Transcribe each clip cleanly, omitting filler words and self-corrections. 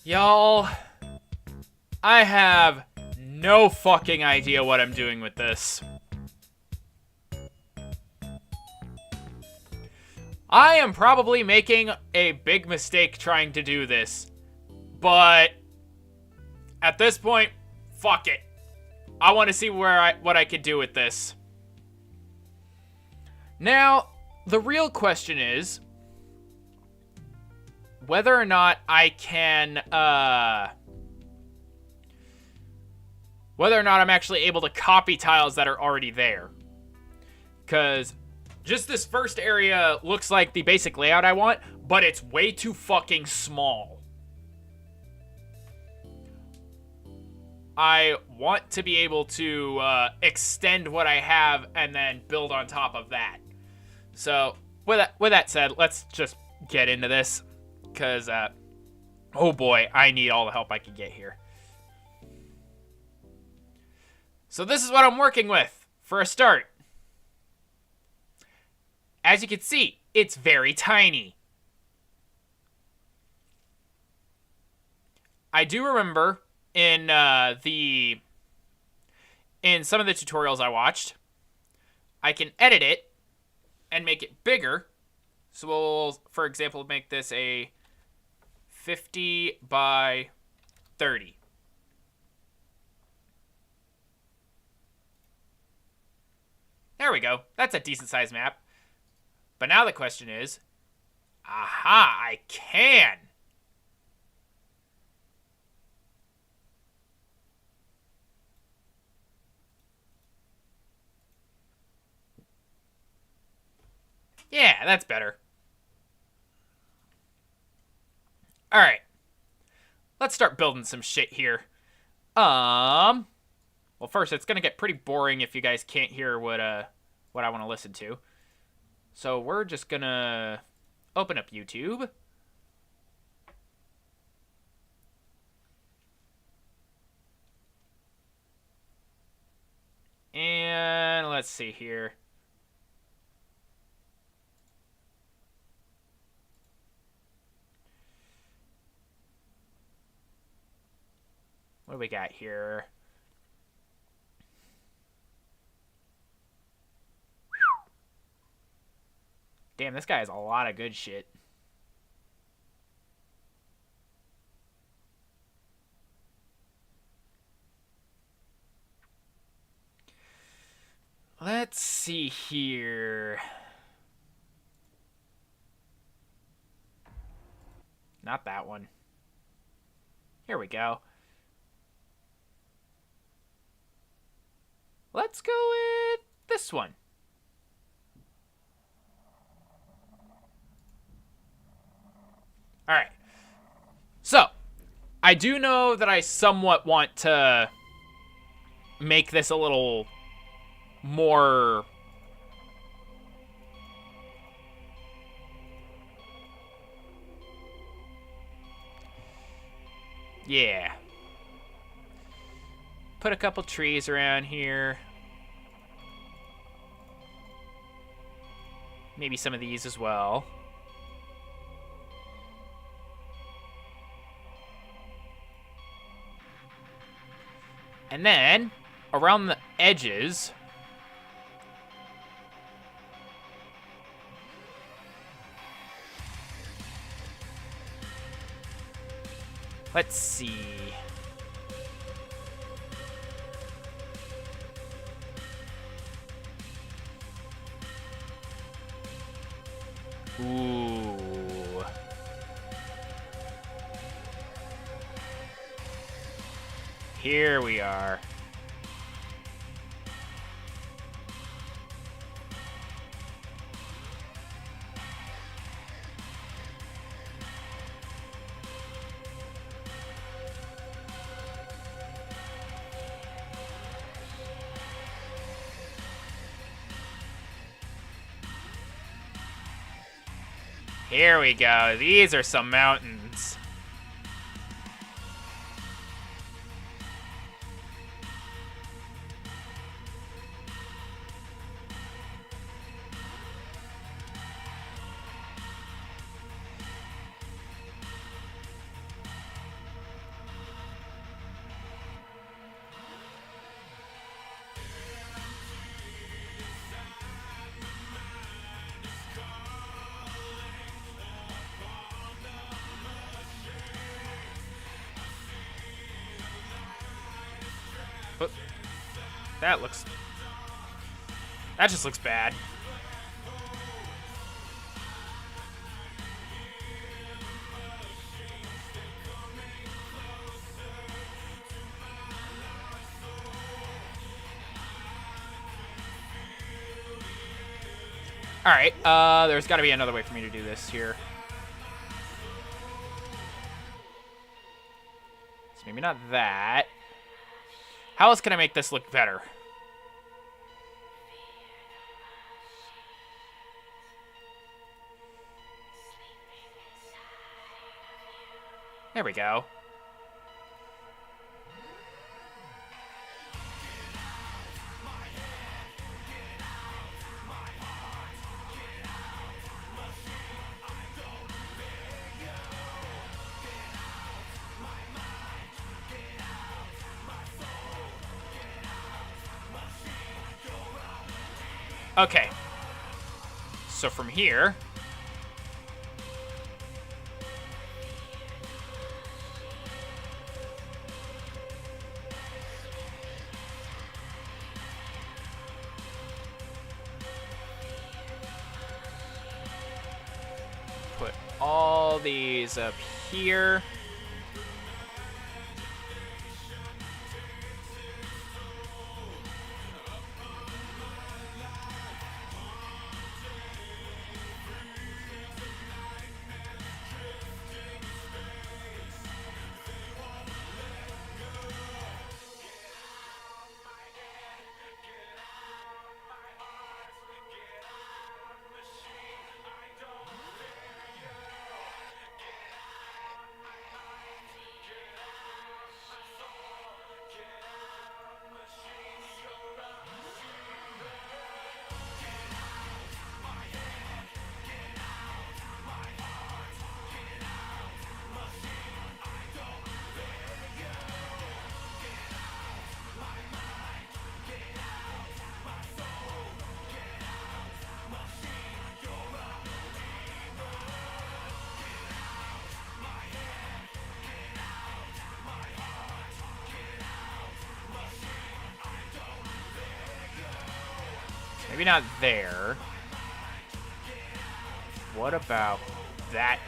Y'all, I have no fucking idea what I'm doing with this. I am probably making a big mistake trying to do this, but at this point, fuck it. I want to see what I could do with this. Now, the real question is whether or not I can, whether or not I'm actually able to copy tiles that are already there. Because just this first area looks like the basic layout I want, but it's way too fucking small. I want to be able to extend what I have and then build on top of that. So, with that said, let's just get into this. Because, oh boy, I need all the help I can get here. So this is what I'm working with for a start. As you can see, it's very tiny. I do remember in some of the tutorials I watched, I can edit it and make it bigger. So we'll, for example, make this a 50 by 30. There we go. That's a decent sized map. But now the question is, aha, I can. Yeah, that's better. Alright. Let's start building some shit here. Well, first, it's gonna get pretty boring if you guys can't hear what I want to listen to. So we're just gonna open up YouTube. And let's see here. What do we got here? Damn, this guy has a lot of good shit. Let's see here. Not that one. Here we go. Let's go with this one. Alright. So, I do know that I somewhat want to make this a little more... Yeah. Put a couple trees around here. Maybe some of these as well. And then, around the edges... Let's see... Ooh. Here we are. Here we go. These are some mountains. But that looks... That just looks bad. Alright, there's got to be another way for me to do this here. So maybe not that. How else can I make this look better? There we go. Okay. So from here... Put all these up here. Maybe not there. What about that?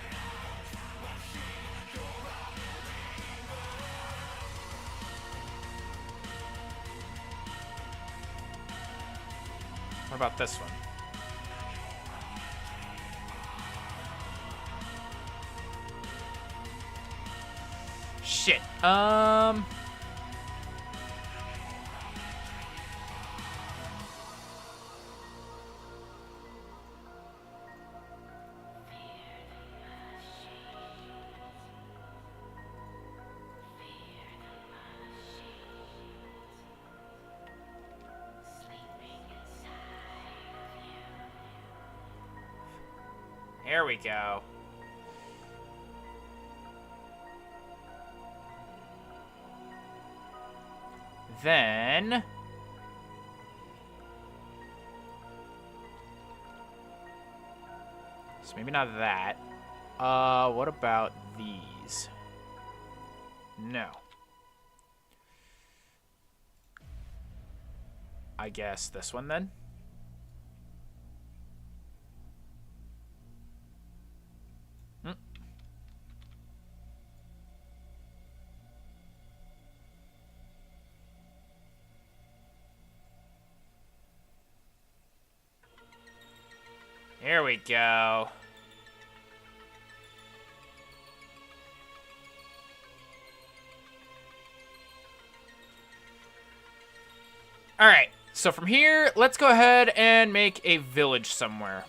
What about this one? Shit. There we go. Then... So maybe not that. What about these? No. I guess this one then? Here we go. Alright, so from here, let's go ahead and make a village somewhere.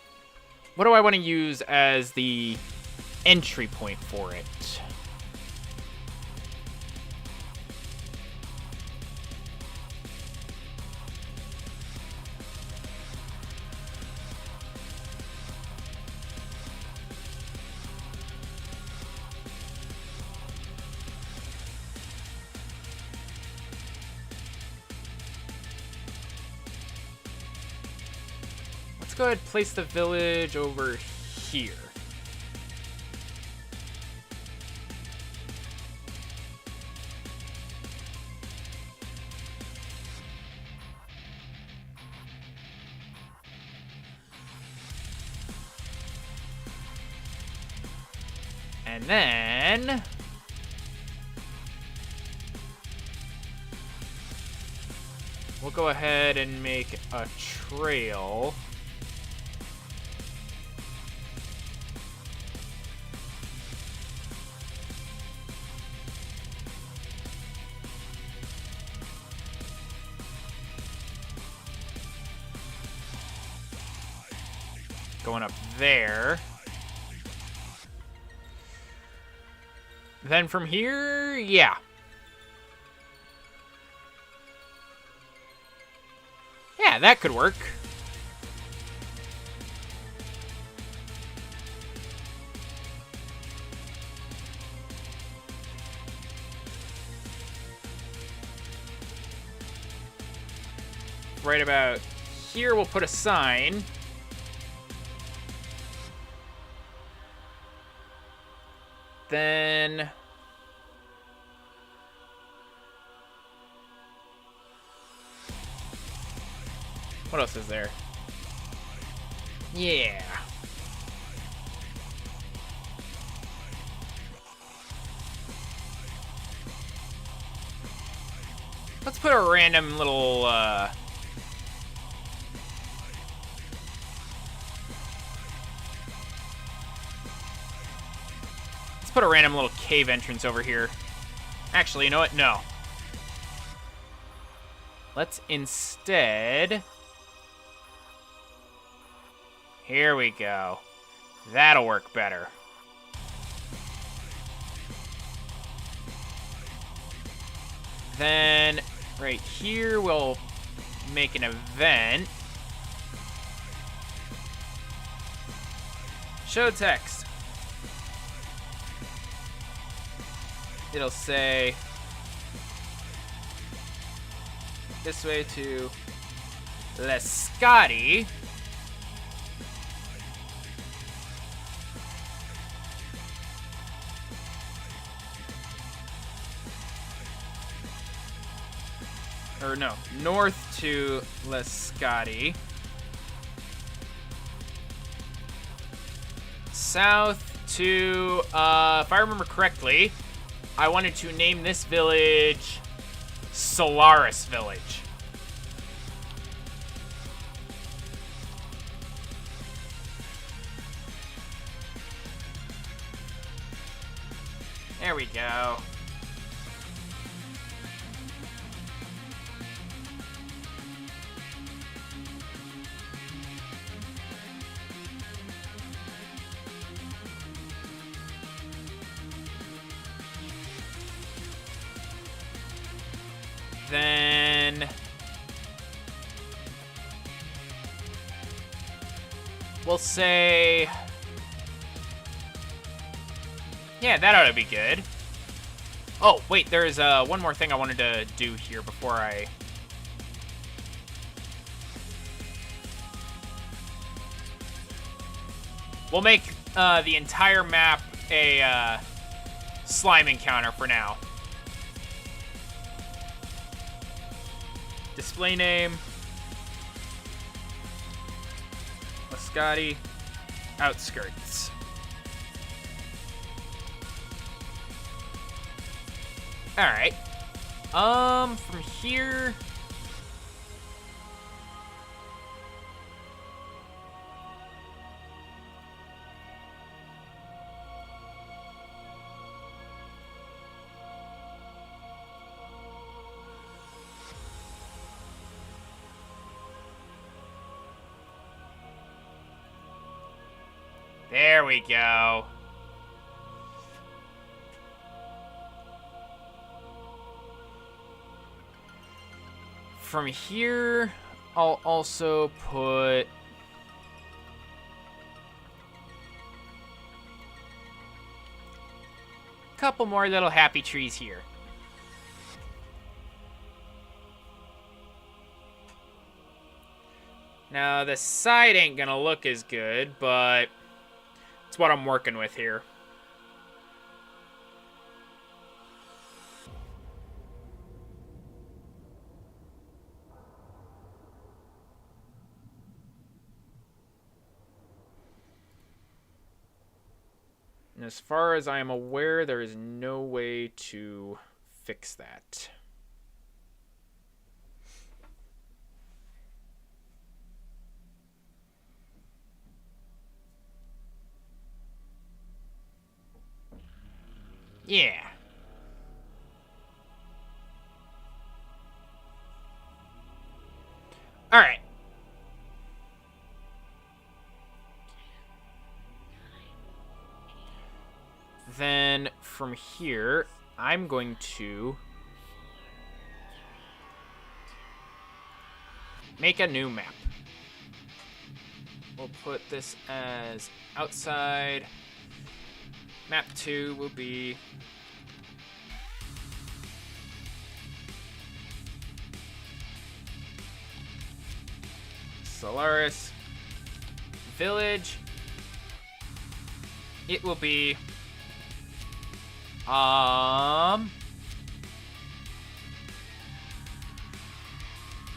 What do I want to use as the entry point for it? Let's go ahead and place the village over here. And then we'll go ahead and make a trail. Going up there. Then from here, yeah. Yeah, that could work. Right about here, we'll put a sign. Then what else is there? Yeah. Let's put a random little put a random little cave entrance over here. Actually, you know what? No. Let's instead... Here we go. That'll work better. Then, right here, we'll make an event. Show text. It'll say this way to Lescati. Or no, north to Lescati. South to, if I remember correctly, I wanted to name this village Solaris Village. There we go. Then we'll say, yeah, that ought to be good. Oh, wait, there's one more thing I wanted to do here before I... We'll make the entire map a slime encounter for now. Display name, Lescati, outskirts. All right. From here. There we go. From here, I'll also put a couple more little happy trees here. Now, the side ain't gonna look as good, but it's what I'm working with here. And as far as I am aware, there is no way to fix that. Yeah. All right. Then from here, I'm going to make a new map. We'll put this as outside. Map 2 will be Solaris Village. It will be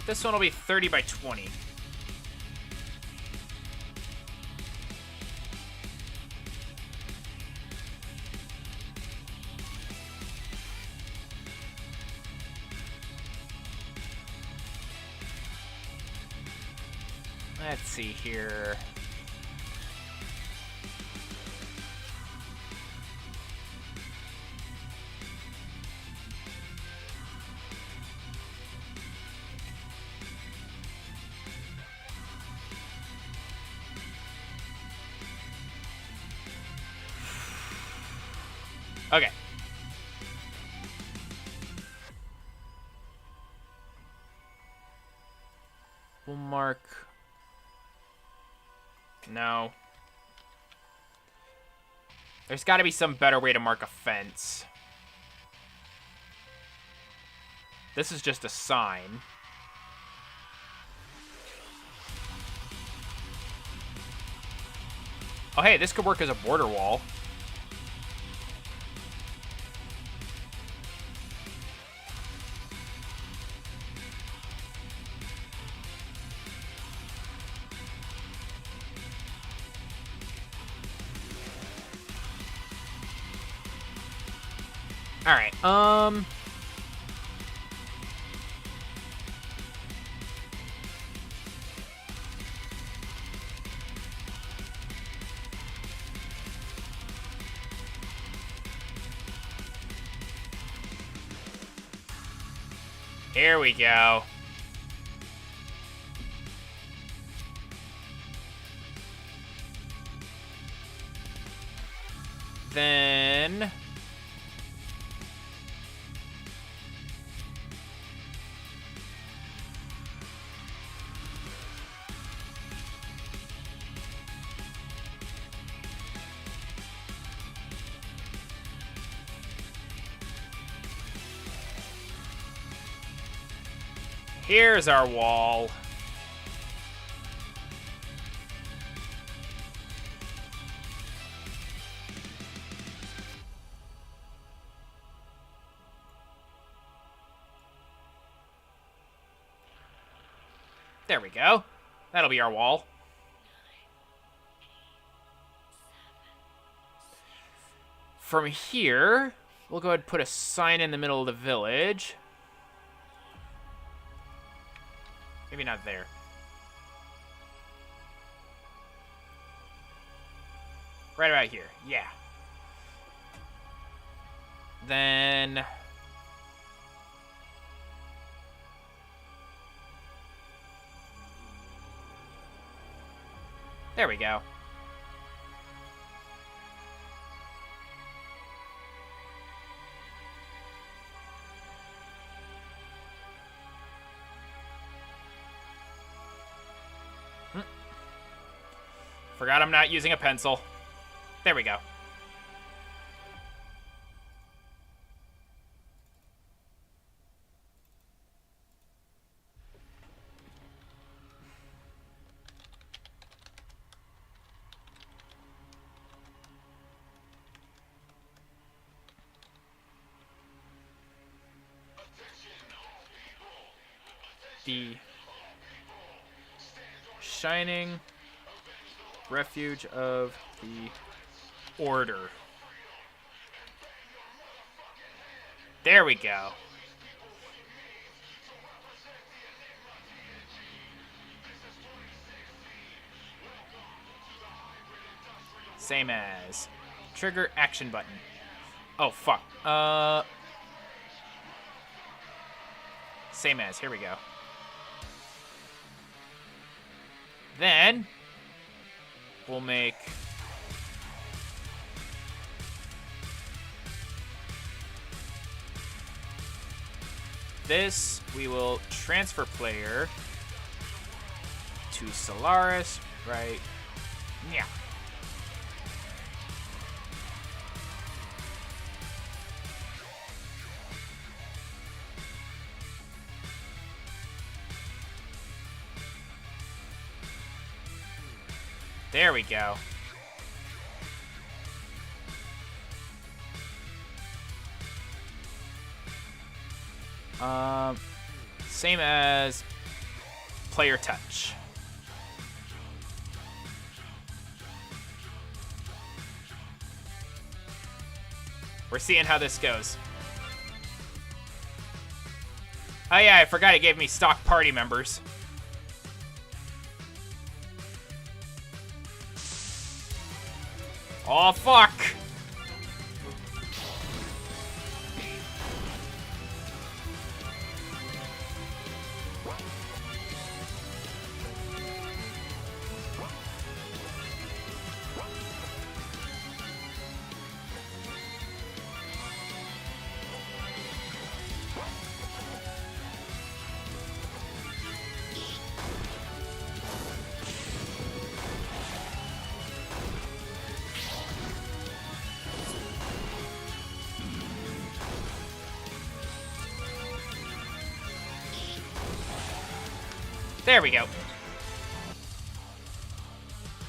this one will be 30 by 20. Let's see here. Okay. We'll mark... No. There's got to be some better way to mark a fence. This is just a sign. Oh, hey, this could work as a border wall. All right. Here we go. Then... here's our wall. There we go. That'll be our wall. From here, we'll go ahead and put a sign in the middle of the village. Maybe not there. Right about here. Yeah. Then... there we go. Forgot I'm not using a pencil. There we go. The Shining Refuge of the Order. There we go. Same as trigger action button. Oh, fuck. Same as. Here we go. Then we'll make this. We will transfer player to Solaris, right? Yeah. There we go. Same as player touch. We're seeing how this goes. Oh yeah, I forgot it gave me stock party members. Oh, fuck! There we go.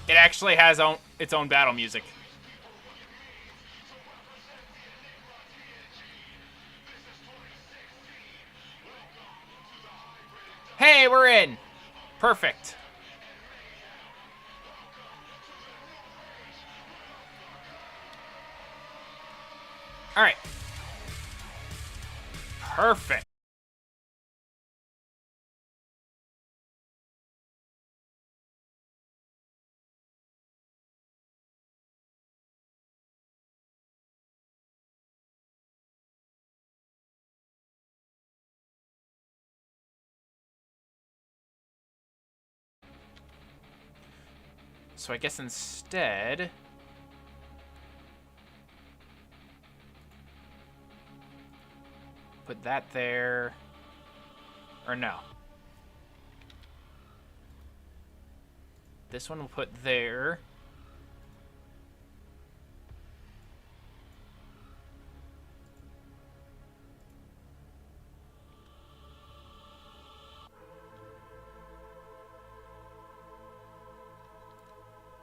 It actually has its own battle music. Hey, we're in! Perfect. Alright. Perfect. So I guess instead... put that there... Or no. This one we'll put there.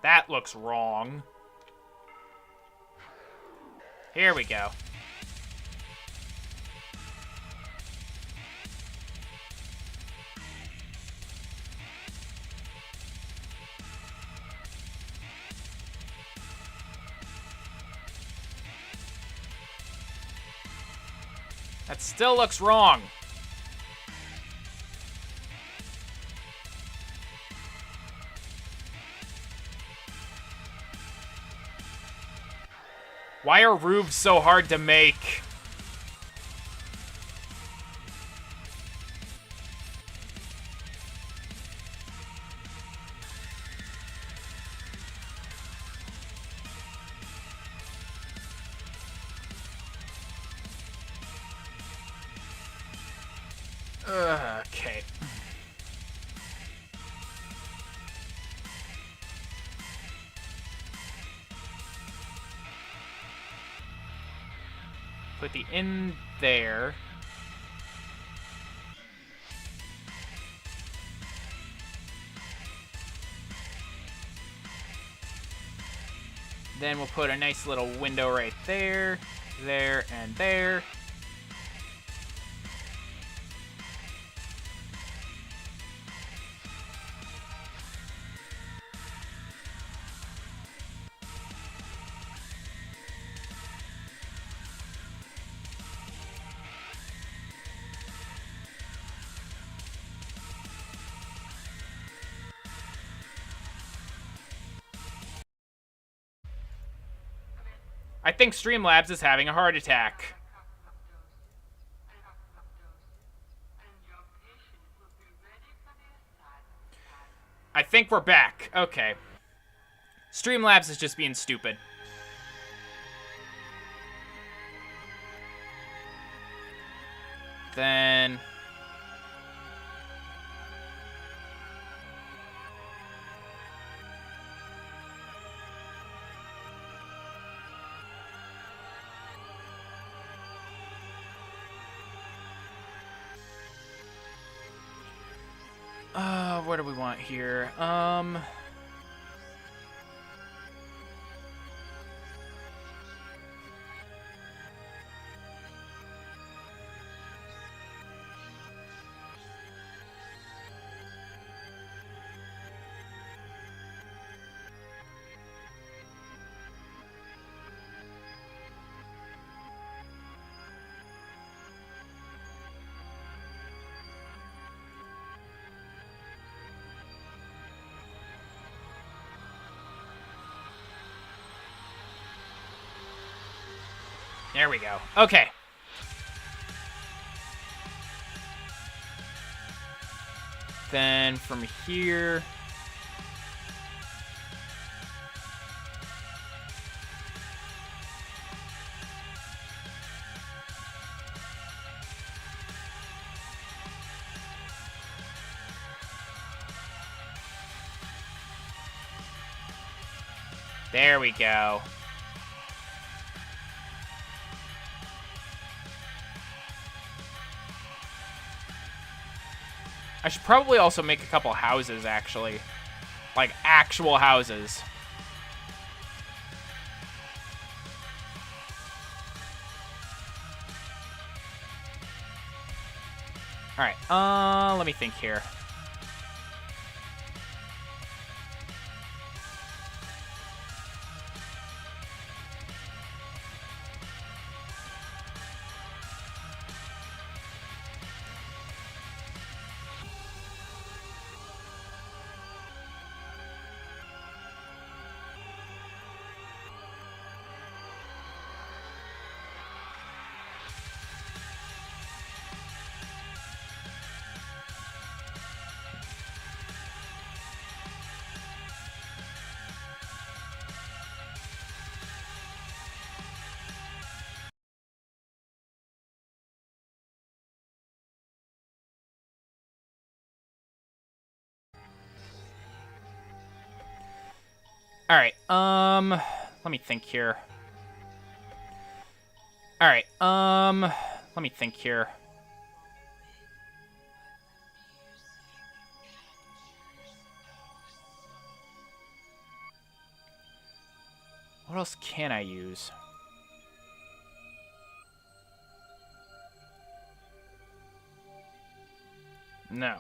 That looks wrong. Here we go. That still looks wrong. Why are roofs so hard to make? Okay. Put the in there. Then we'll put a nice little window right there, there, and there. I think Streamlabs is having a heart attack. I think we're back. Okay. Streamlabs is just being stupid. Then... what do we want here? There we go. Okay. Then from here... There we go. I should probably also make a couple houses, actually. Like, actual houses. Alright, let me think here. Alright, let me think here. Alright, let me think here. What else can I use? No.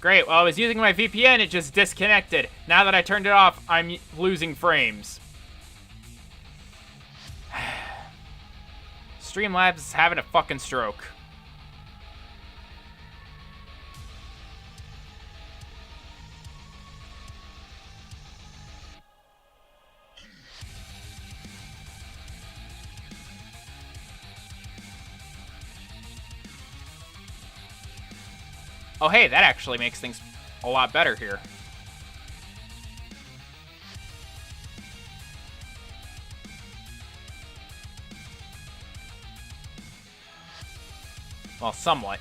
Great, well, I was using my VPN, it just disconnected. Now that I turned it off, I'm losing frames. Streamlabs is having a fucking stroke. Oh, hey, that actually makes things a lot better here. Well, somewhat.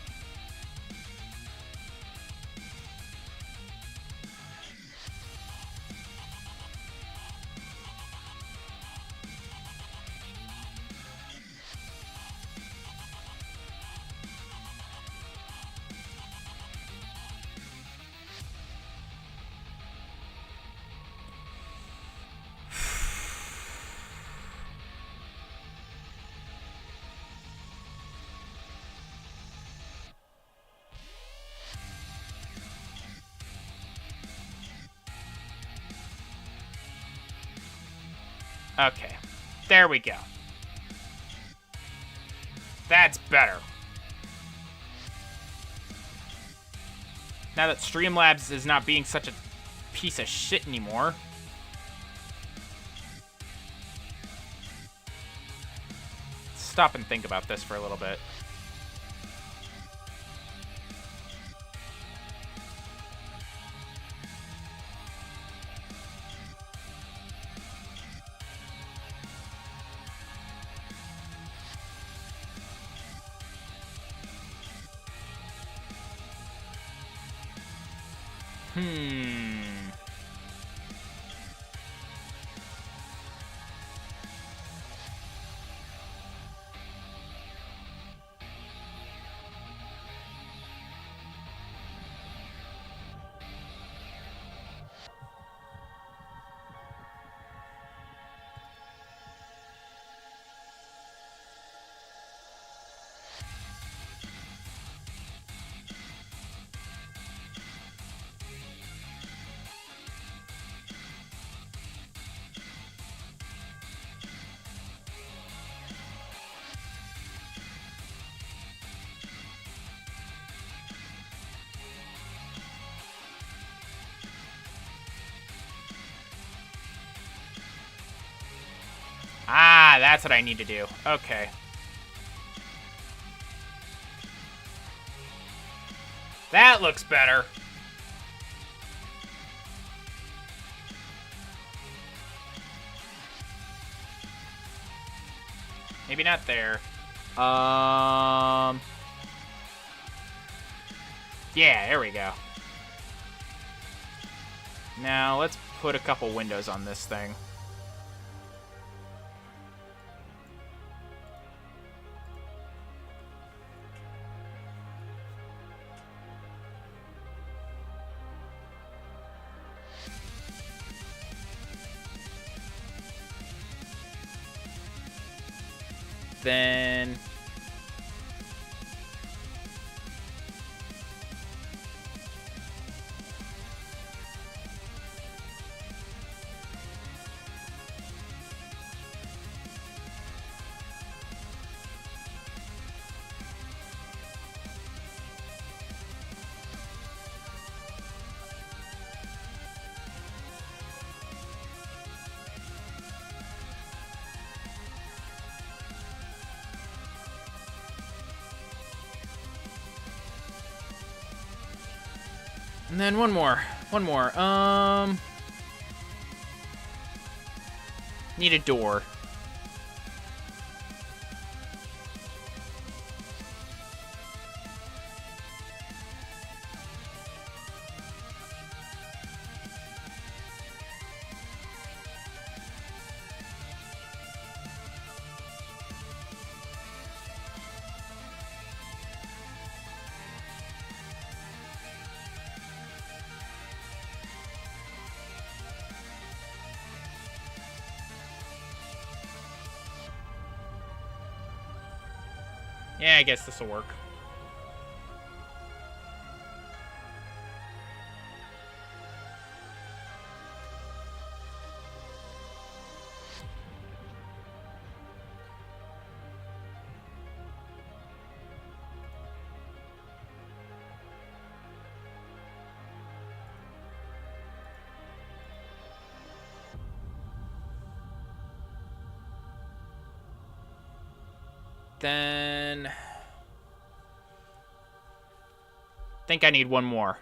Okay. There we go. That's better. Now that Streamlabs is not being such a piece of shit anymore. Stop and think about this for a little bit. Ah, that's what I need to do. Okay. That looks better. Maybe not there. Yeah, there we go. Now, let's put a couple windows on this thing. Then one more. One more. Need a door. Yeah, I guess this will work. Then I think I need one more.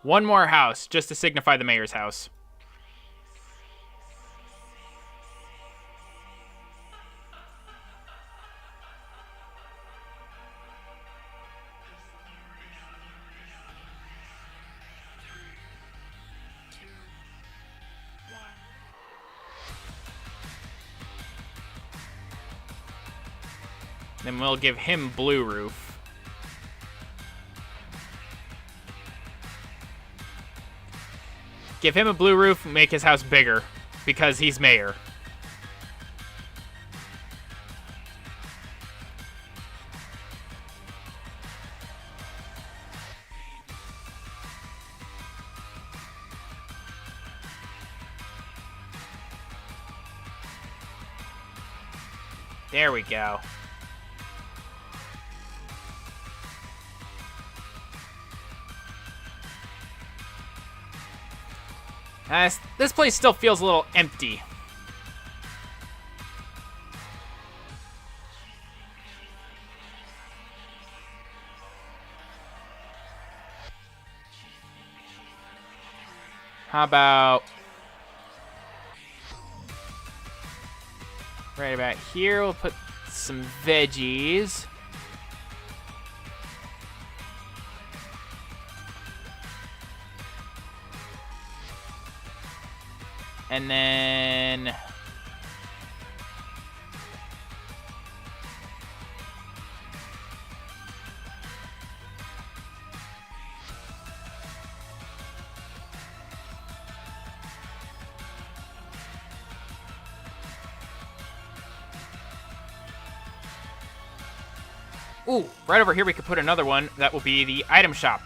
One more house, just to signify the mayor's house. Then we'll give him blue roof. Give him a blue roof, make his house bigger, because he's mayor. There we go. This place still feels a little empty. How about right about here, we'll put some veggies. And then ooh, right over here we could put another one. That will be the item shop.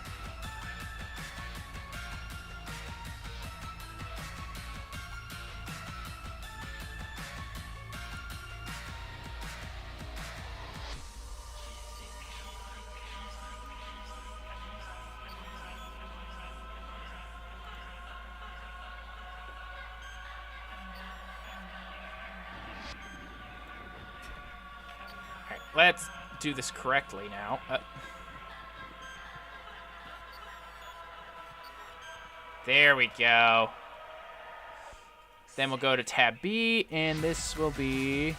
All right, let's do this correctly now. There we go. Then we'll go to tab B, and this will be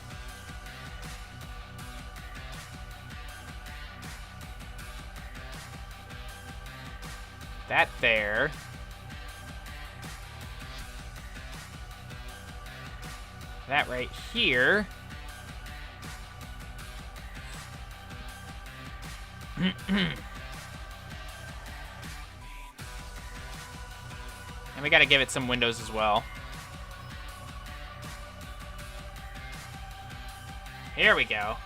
that there. That right here. And we gotta give it some windows as well. Here we go.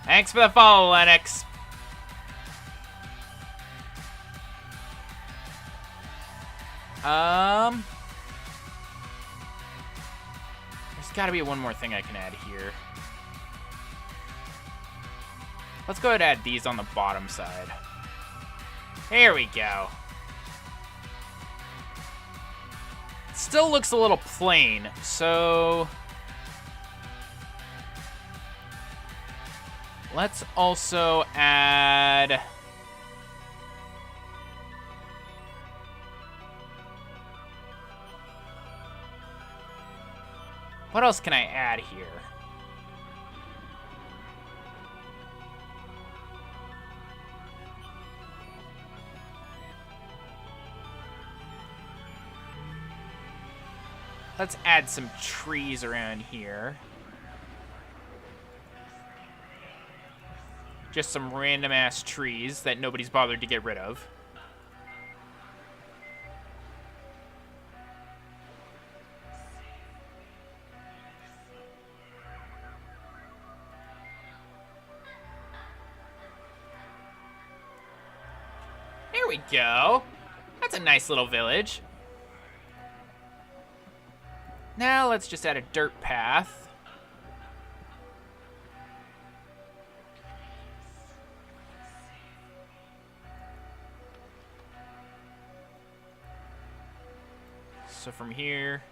Thanks for the follow, Lennox. There's gotta be one more thing I can add here. Let's go ahead and add these on the bottom side. Here we go. It still looks a little plain, so let's also add what else can I add here? Let's add some trees around here. Just some random ass trees that nobody's bothered to get rid of. There we go. That's a nice little village. Now let's just add a dirt path. So from here,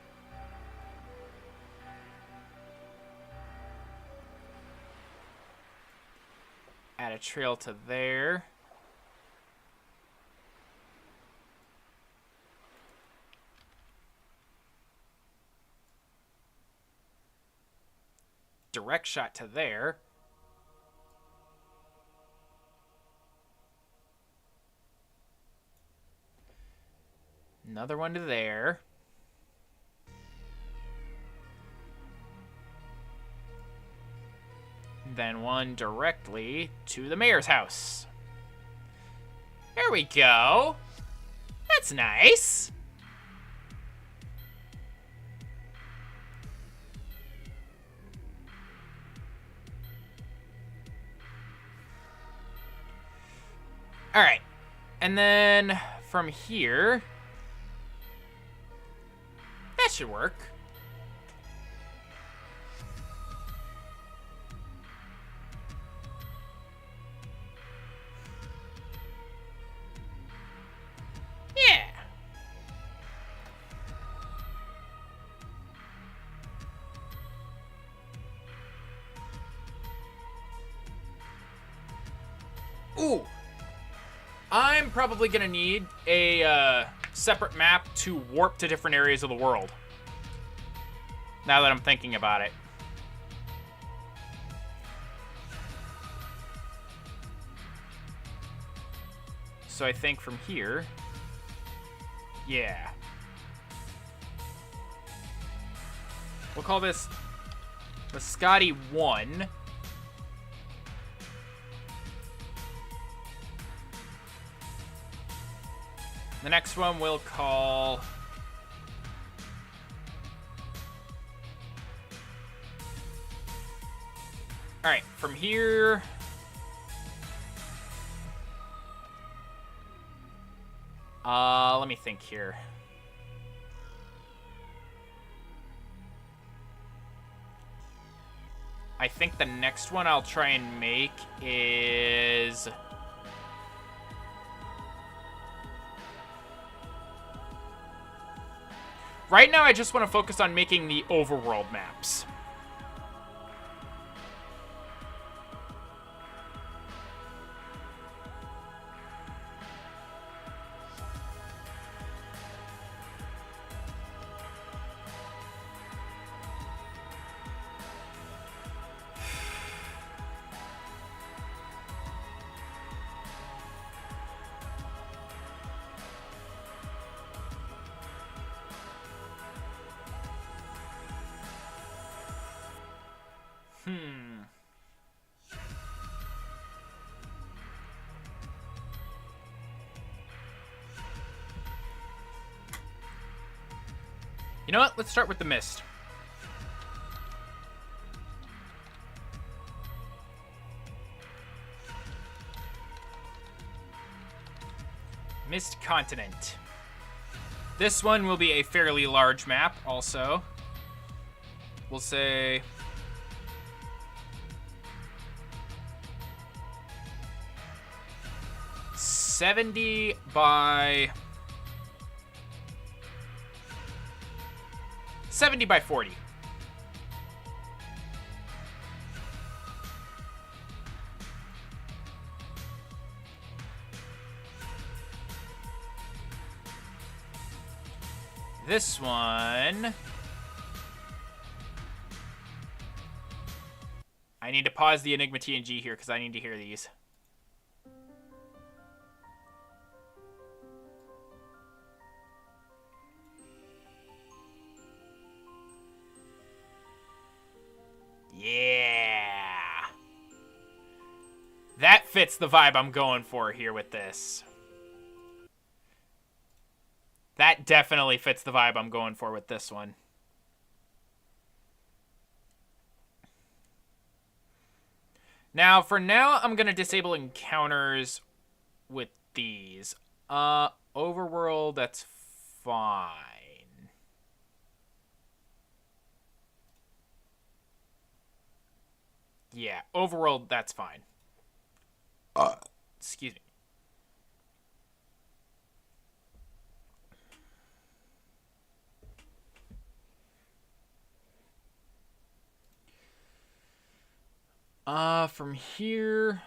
add a trail to there. Direct shot to there. Another one to there. Then one directly to the mayor's house. There we go. That's nice. All right, and then from here, That should work. Yeah. Ooh. I'm probably going to need a separate map to warp to different areas of the world. Now that I'm thinking about it. So I think from here... Yeah. We'll call this the Scotty 1. The next one we'll call... Alright, from here... let me think here. I think the next one I'll try and make is... Right now, I just want to focus on making the overworld maps. You know what? Let's start with the Mist. Mist Continent. This one will be a fairly large map also. We'll say... $70 by 40. This one... I need to pause the Enigma TNG here because I need to hear these. Yeah. That fits the vibe I'm going for here with this. That definitely fits the vibe I'm going for with this one. Now, for now, I'm going to disable encounters with these. Overworld, that's fine. Yeah, overworld, that's fine. Excuse me. From here...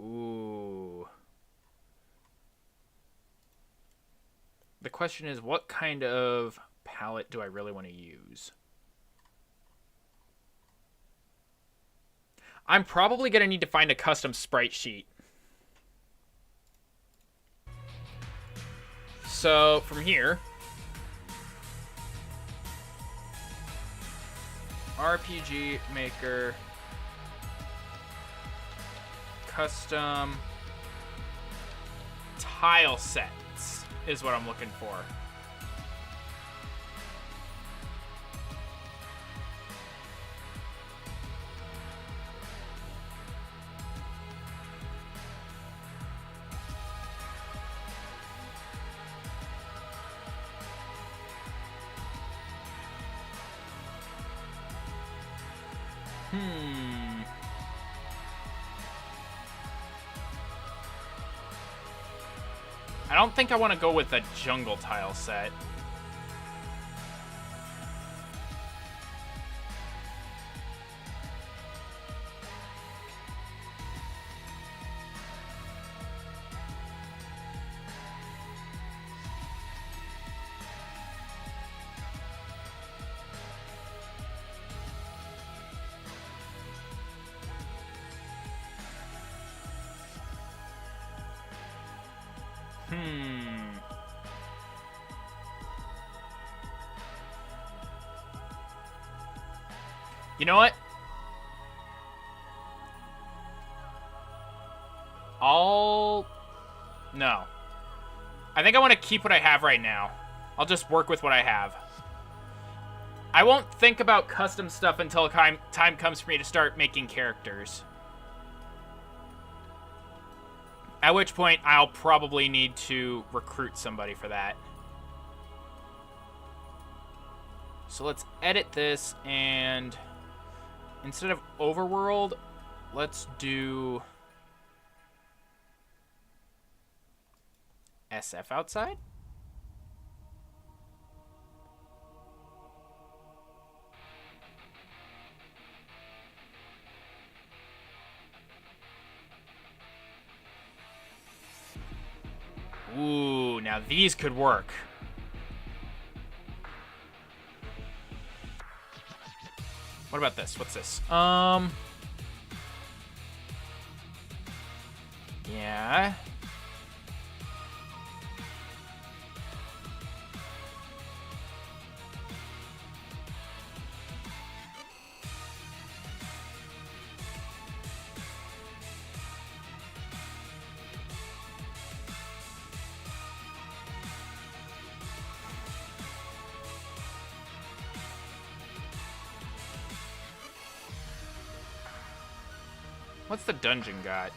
Ooh. The question is, what kind of palette do I really want to use? I'm probably going to need to find a custom sprite sheet. So, from here... RPG Maker... Custom... Tile sets is what I'm looking for. Hmm. I don't think I want to go with a jungle tile set. You know what? No. I think I want to keep what I have right now. I'll just work with what I have. I won't think about custom stuff until time comes for me to start making characters. At which point, I'll probably need to recruit somebody for that. So let's edit this, and instead of overworld, let's do SF outside. Ooh, now these could work. What about this? What's this? Yeah. What's the dungeon got?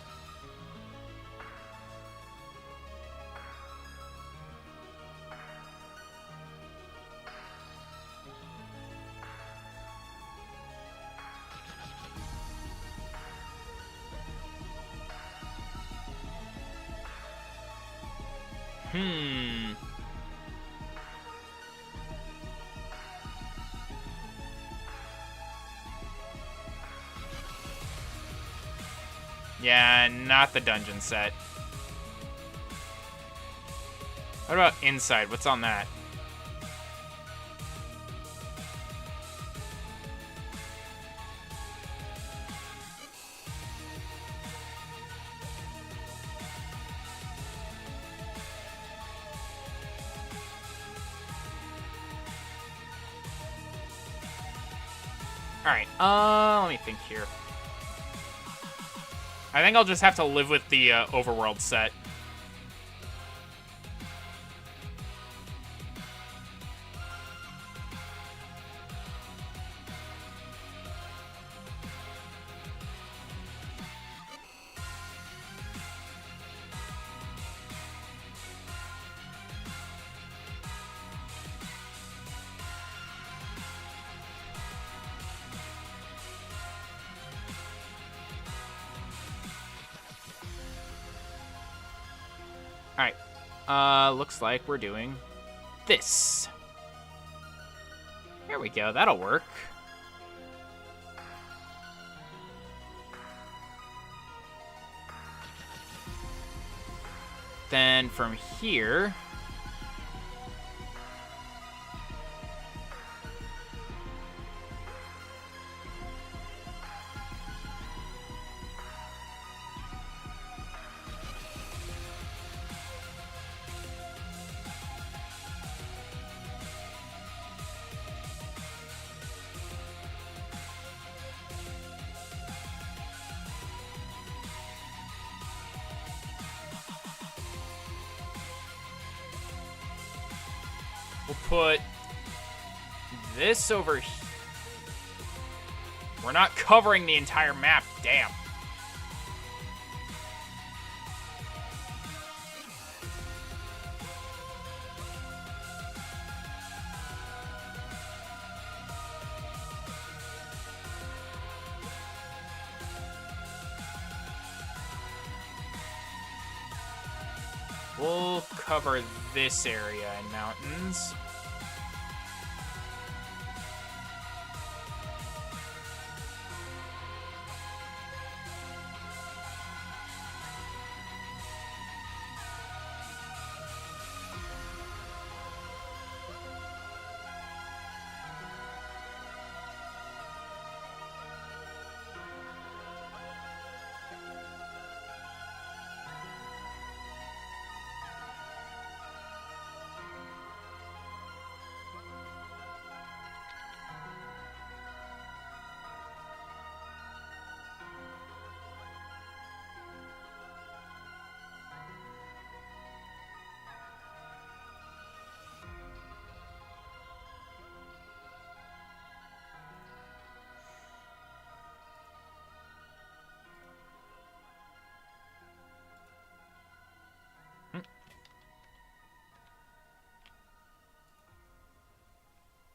Yeah, not the dungeon set. What about inside? What's on that? Alright, let me think here. I think I'll just have to live with the overworld set. Alright. Looks like we're doing this. There we go. That'll work. Then from here... we'll put this over here. We're not covering the entire map, damn. we'll cover this area in mountains.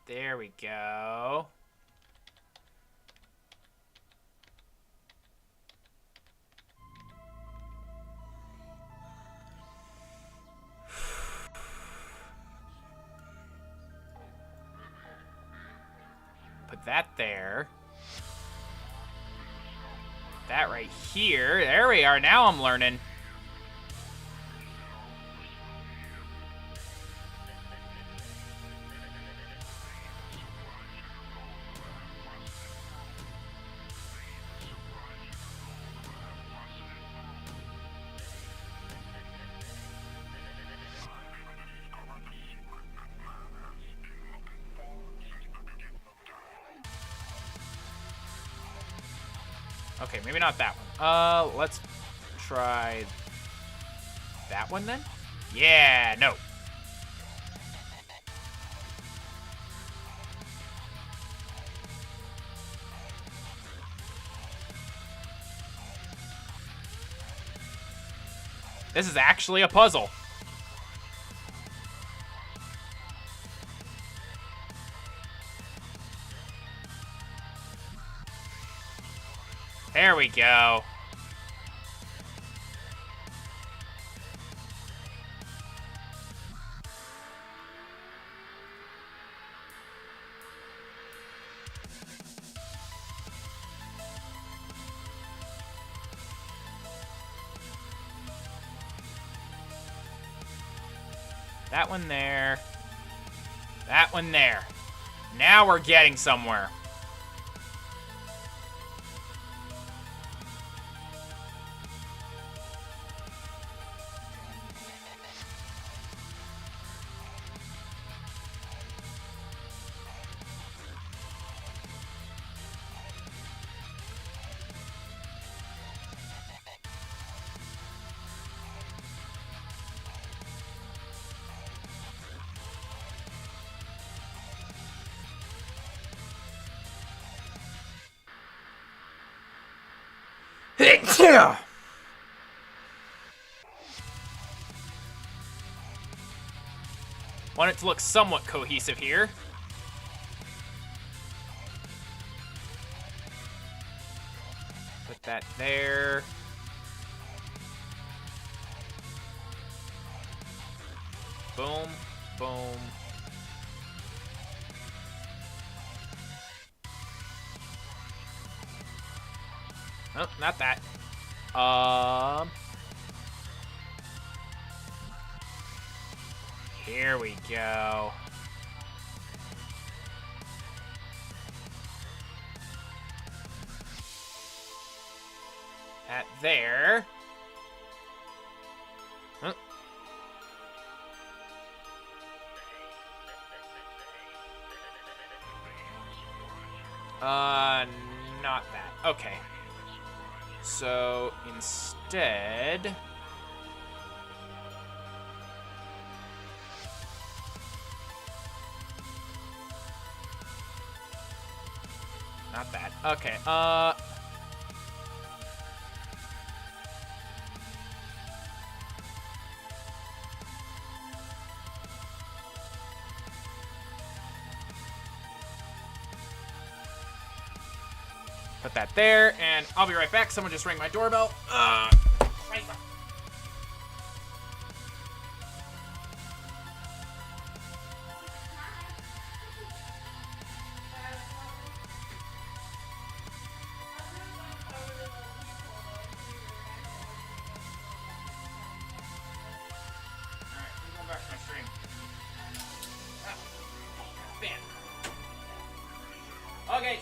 There we go. Put that there. That right here. There we are. Now I'm learning. Okay, maybe not that one. Let's try that one then? Yeah, no. This is actually a puzzle. There we go. That one there. That one there. Now we're getting somewhere. Want it to look somewhat cohesive here. Put that there. Boom, boom. Oh, not that. Here we go. That there. Huh. Not that. Okay. So instead, not that. Okay. Put that there, and I'll be right back. Someone just rang my doorbell.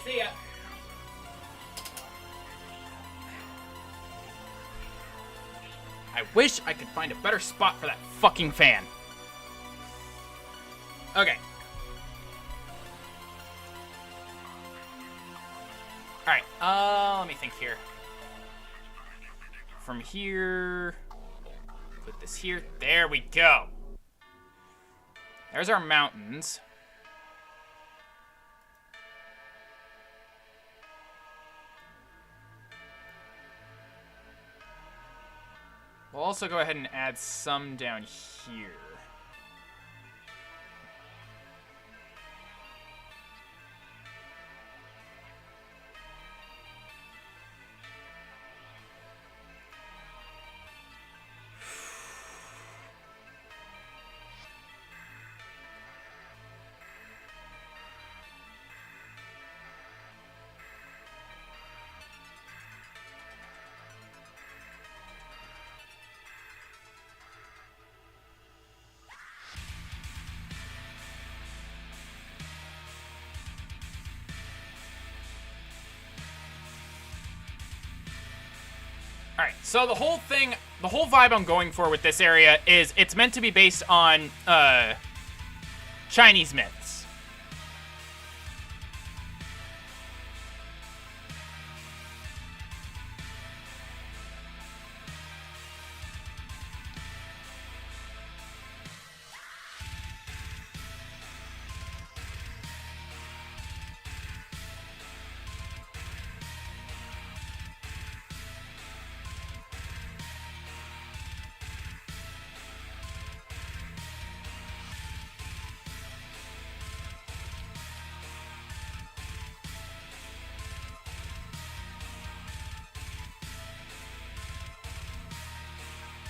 See ya. I wish I could find a better spot for that fucking fan. Okay. Alright, let me think here. From here, put this here. There we go. There's our mountains. We'll also go ahead and add some down here. Alright, so the whole vibe I'm going for with this area is it's meant to be based on Chinese myths.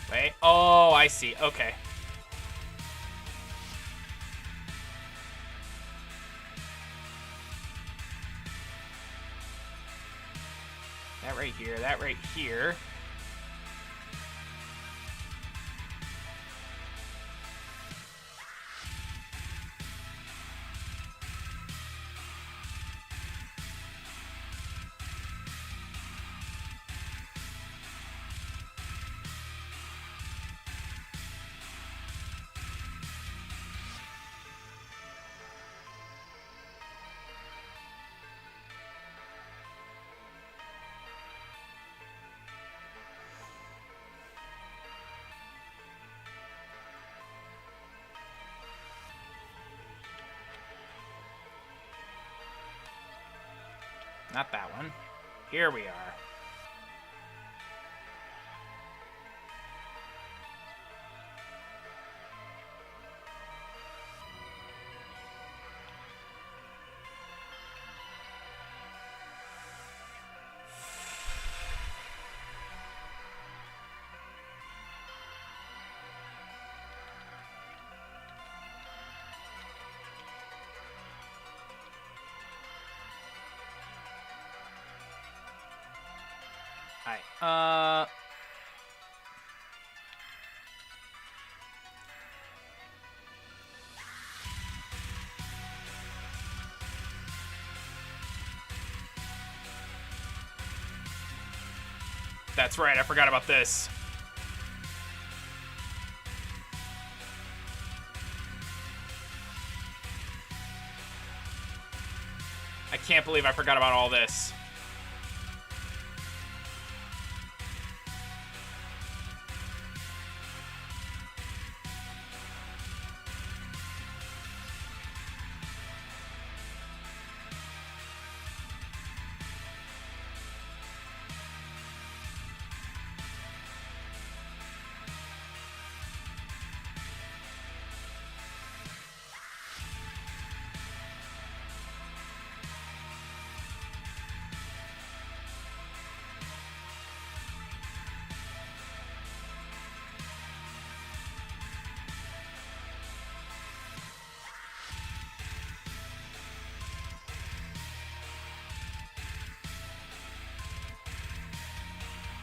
Wait. Oh, I see. Okay. That right here. That right here. Not that one. Here we are. Alright, that's right, I forgot about this. I can't believe I forgot about all this.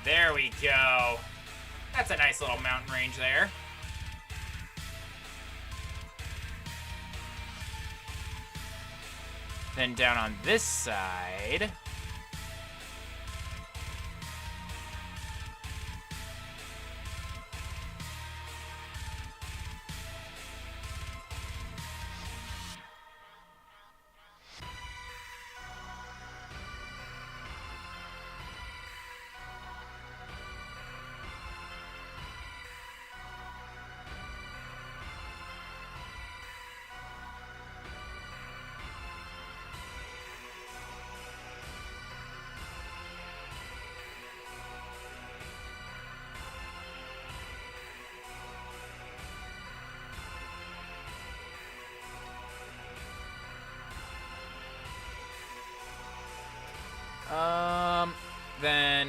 There we go. That's a nice little mountain range there. Then down on this side... Then...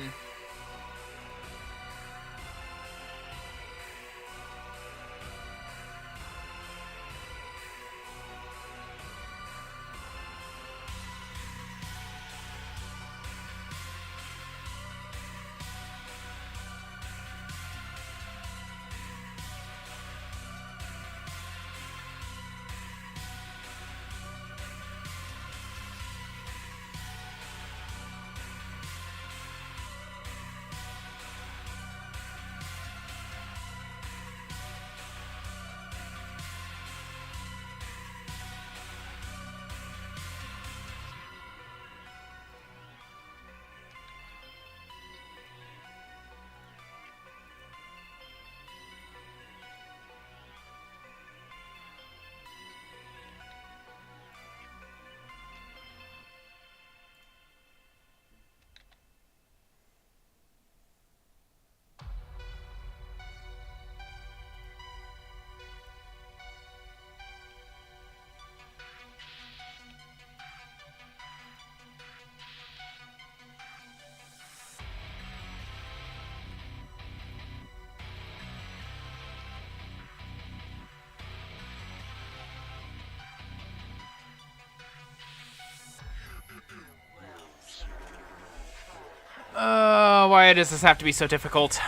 why does this have to be so difficult?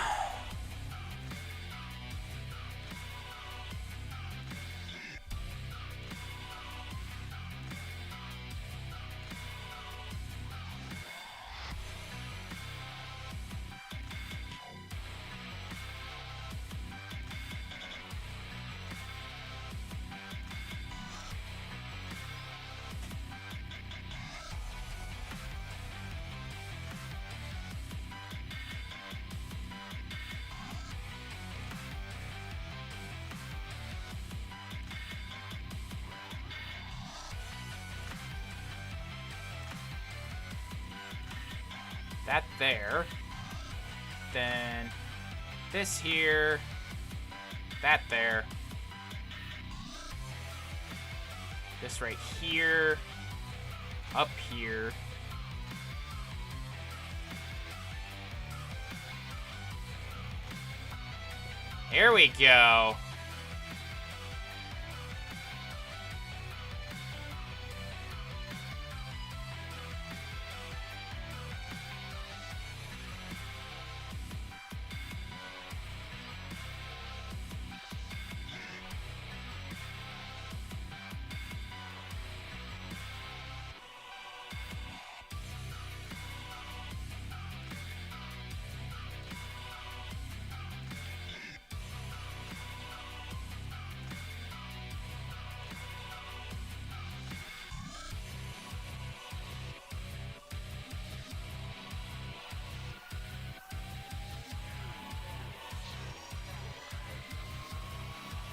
That there. Then this here. That there. This right here. Up here. There we go.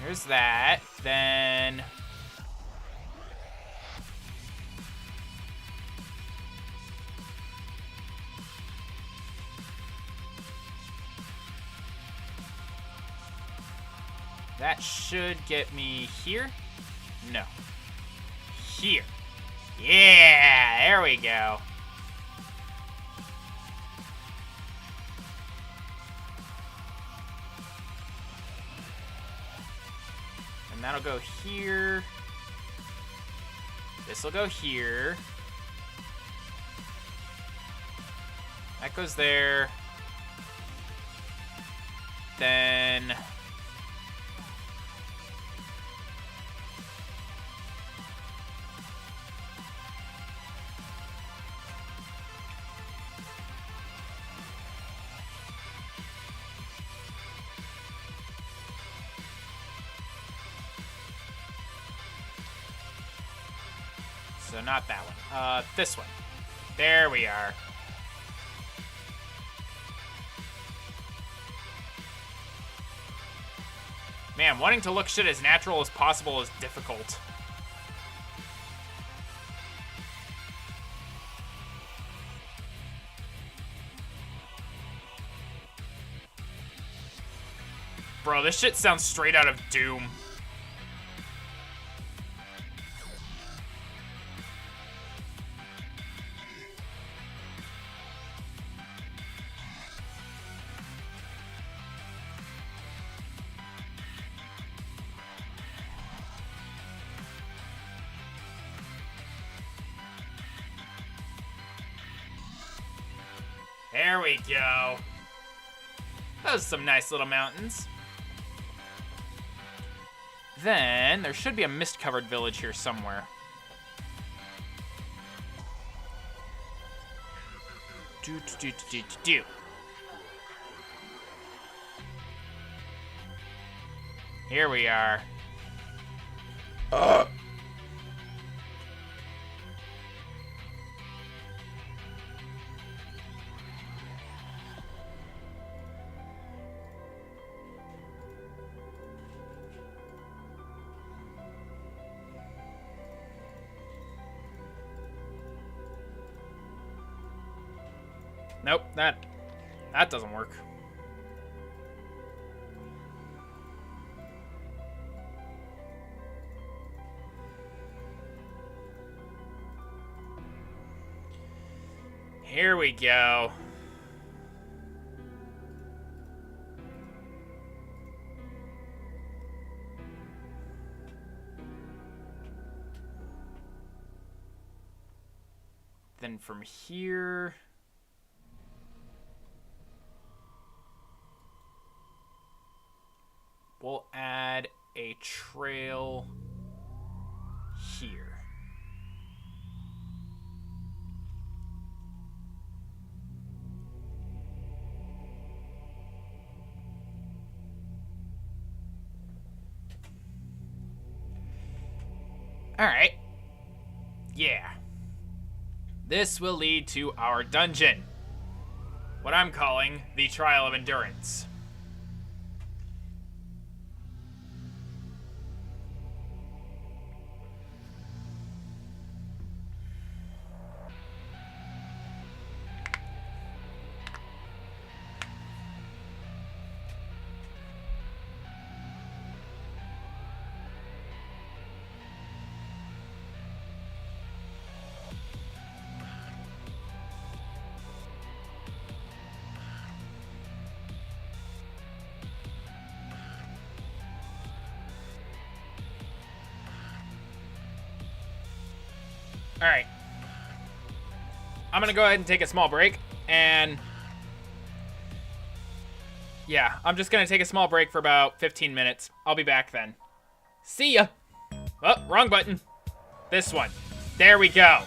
There's that. Then... that should get me here. No. Here. Yeah! There we go. That'll go here. This'll go here. That goes there. Then... So not that one. This one. There we are. Man, wanting to look shit as natural as possible is difficult. Bro, this shit sounds straight out of Doom. There we go. Those are some nice little mountains. Then, there should be a mist-covered village here somewhere. Do. Here we are. Nope, that doesn't work. Here we go. Then from here, we'll add a trail here. All right. Yeah. This will lead to our dungeon. What I'm calling the Trial of Endurance. All right. I'm going to go ahead and take a small break. And yeah, I'm just going to take a small break for about 15 minutes. I'll be back then. See ya. Oh, wrong button. This one. There we go.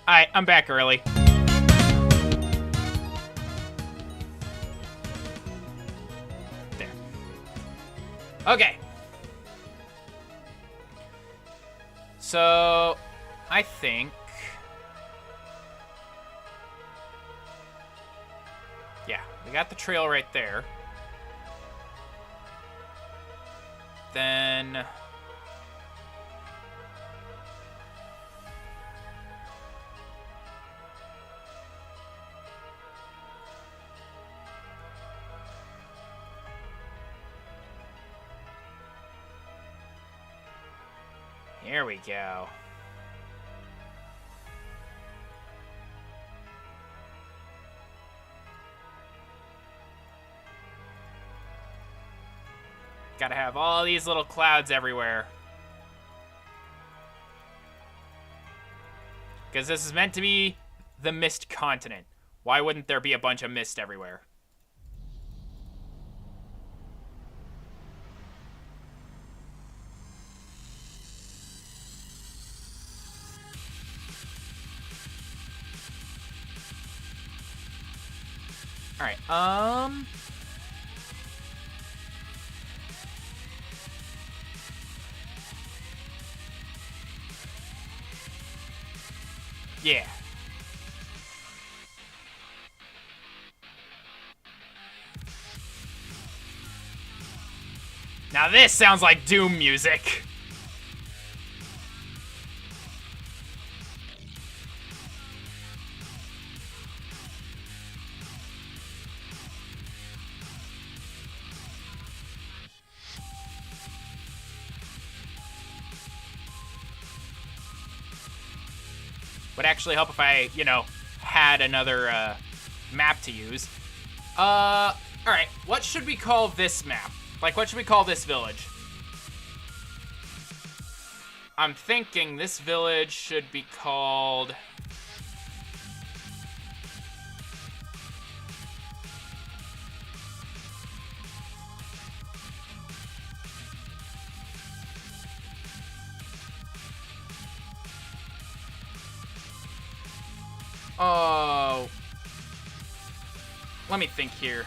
Alright, I'm back early. There. Okay. So, I think... yeah, we got the trail right there. Then... here we go. Gotta have all these little clouds everywhere. Because this is meant to be the mist continent. Why wouldn't there be a bunch of mist everywhere? Alright, yeah. Now this sounds like Doom music. Would actually help if I, you know, had another map to use. Alright, what should we call this map? Like, what should we call this village? I'm thinking this village should be called... oh... let me think here.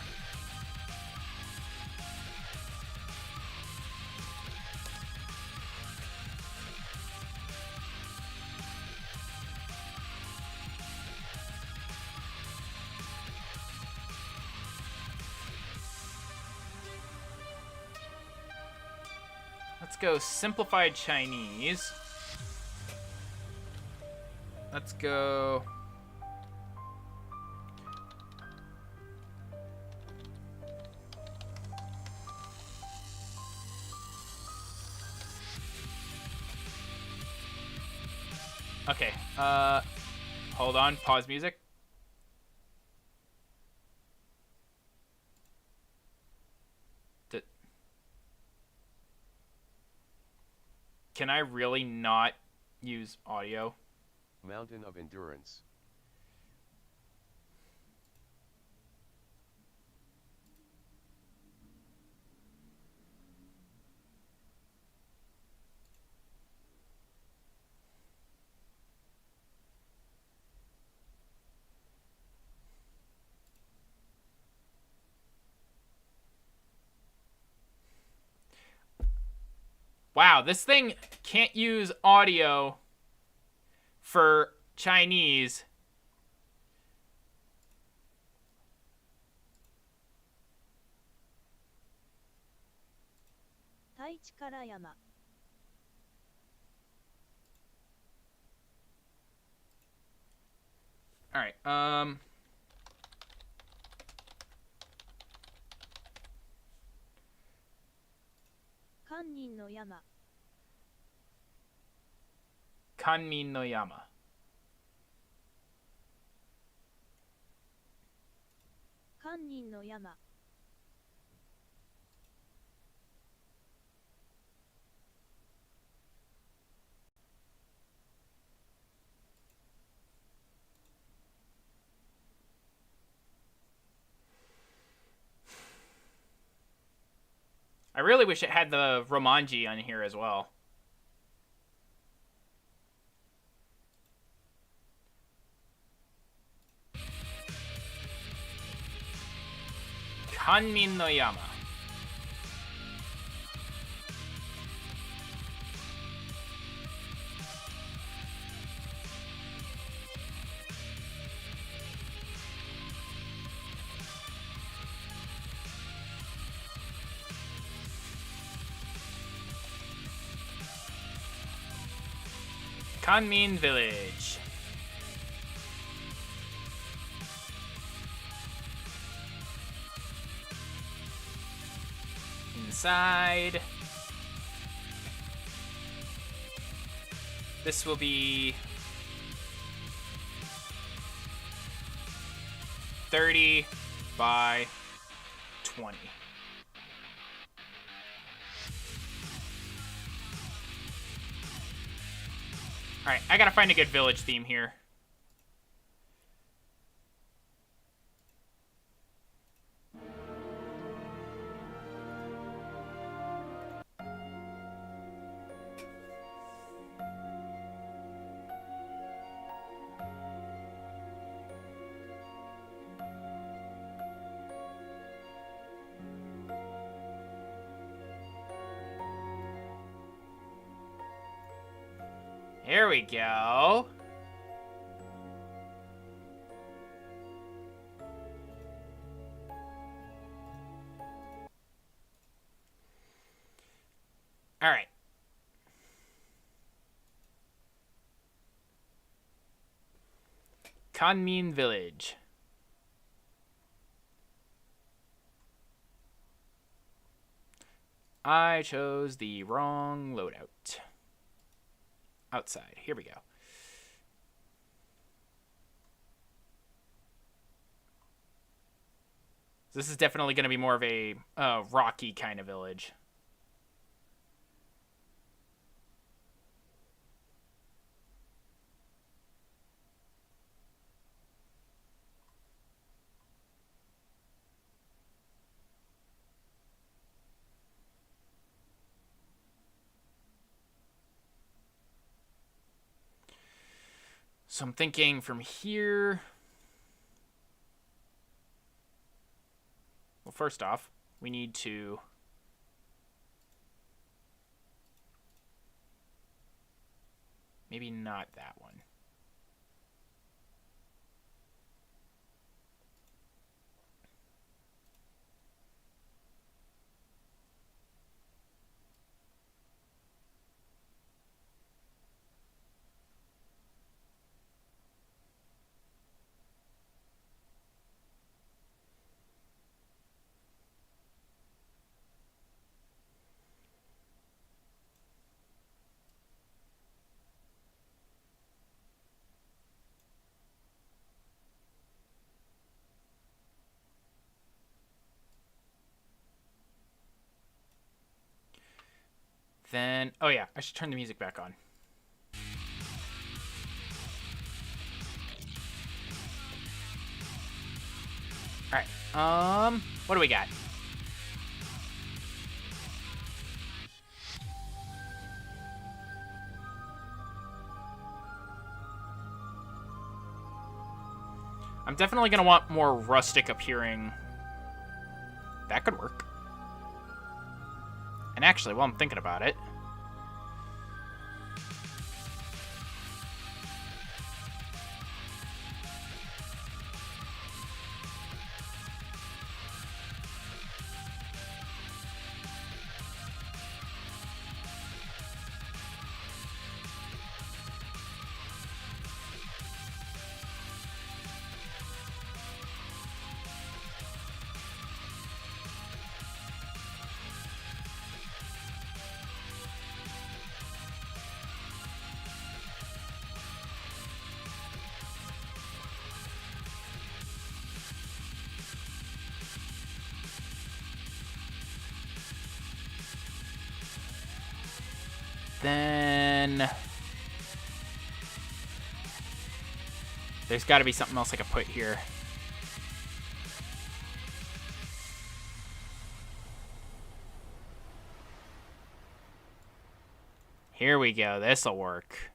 Let's go simplified Chinese. Let's go... okay, hold on, pause music. Can I really not use audio? Mountain of Endurance. Wow, this thing can't use audio for Chinese. All right. Kannin no Yama. Kanmin no Yama. Kannin no Yama. I really wish it had the Romanji on here as well. Kanmin no Yama. Kanmin Village. Inside. This will be 30 by 20. Alright, I gotta find a good village theme here. Here we go. All right. Kanmin Village. I chose the wrong loadout. Outside. Here we go. This is definitely going to be more of a rocky kind of village. So I'm thinking from here. Well, first off, we need to maybe not that one. Then, oh yeah, I should turn the music back on. All right. What do we got? I'm definitely going to want more rustic appearing. That could work. And actually, while I'm thinking about it, then there's got to be something else I could put here. Here we go. This'll work.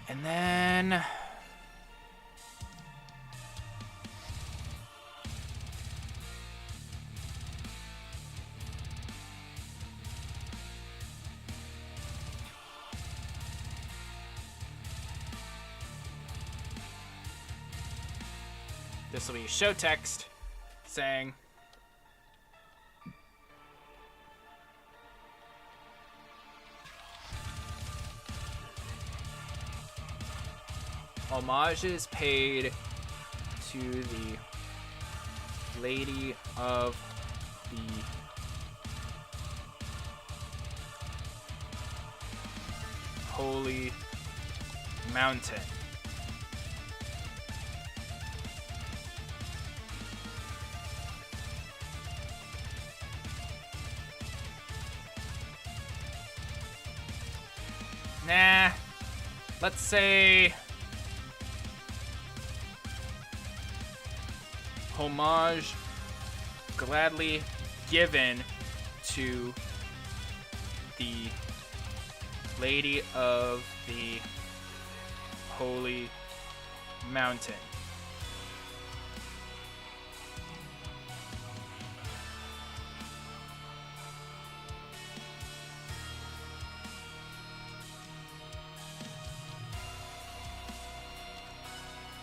And then... this will be show text saying... homages paid to the Lady of the Holy Mountain. Nah, let's say homage gladly given to the Lady of the Holy Mountain.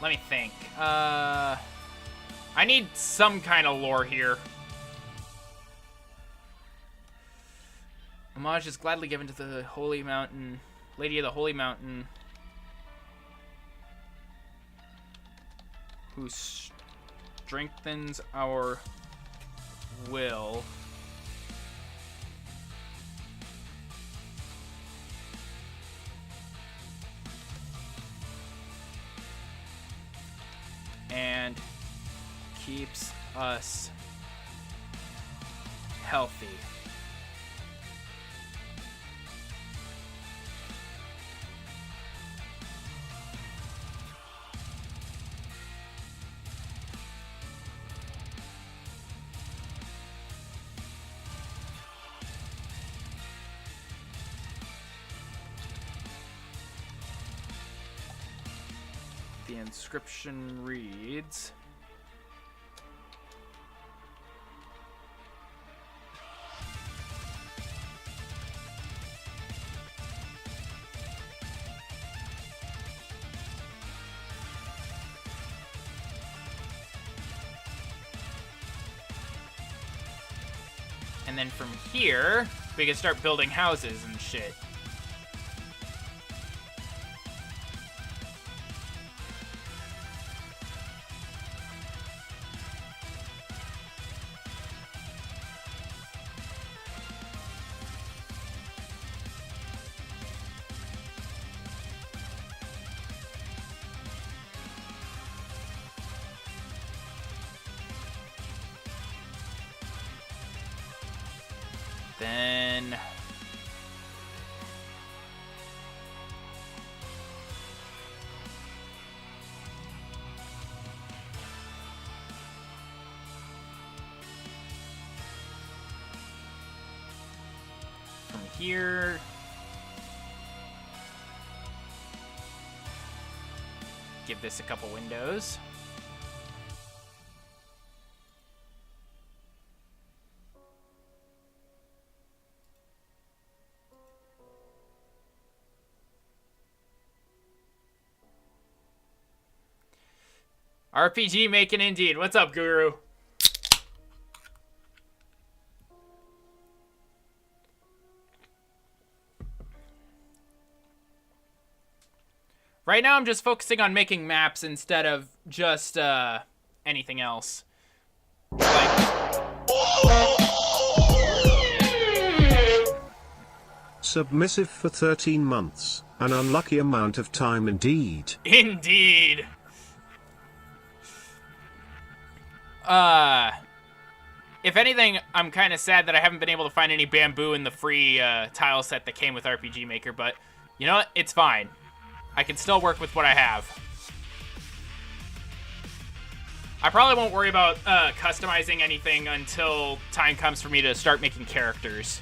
Let me think. I need some kind of lore here. Homage is gladly given to the Holy Mountain, Lady of the Holy Mountain, who strengthens our will. And keeps us healthy. The inscription reads... and then from here, we can start building houses and shit. Then... from here... give this a couple windows. RPG making indeed. What's up, Guru? Right now I'm just focusing on making maps instead of just anything else. Submissive for 13 months. An unlucky amount of time indeed. Indeed. If anything, I'm kind of sad that I haven't been able to find any bamboo in the free tile set that came with RPG Maker, but you know what? It's fine. I can still work with what I have. I probably won't worry about customizing anything until time comes for me to start making characters,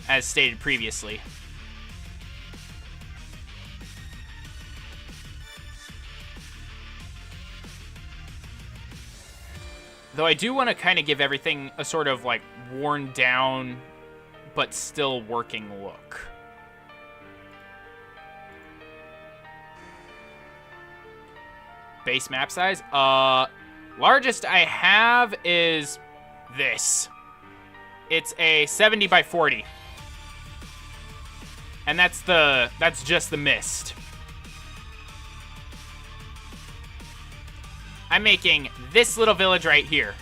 as stated previously. Though I do want to kind of give everything a sort of, like, worn down but still working look. Base map size? Largest I have is this. It's a 70 by 40. And that's just the mist. I'm making this little village right here.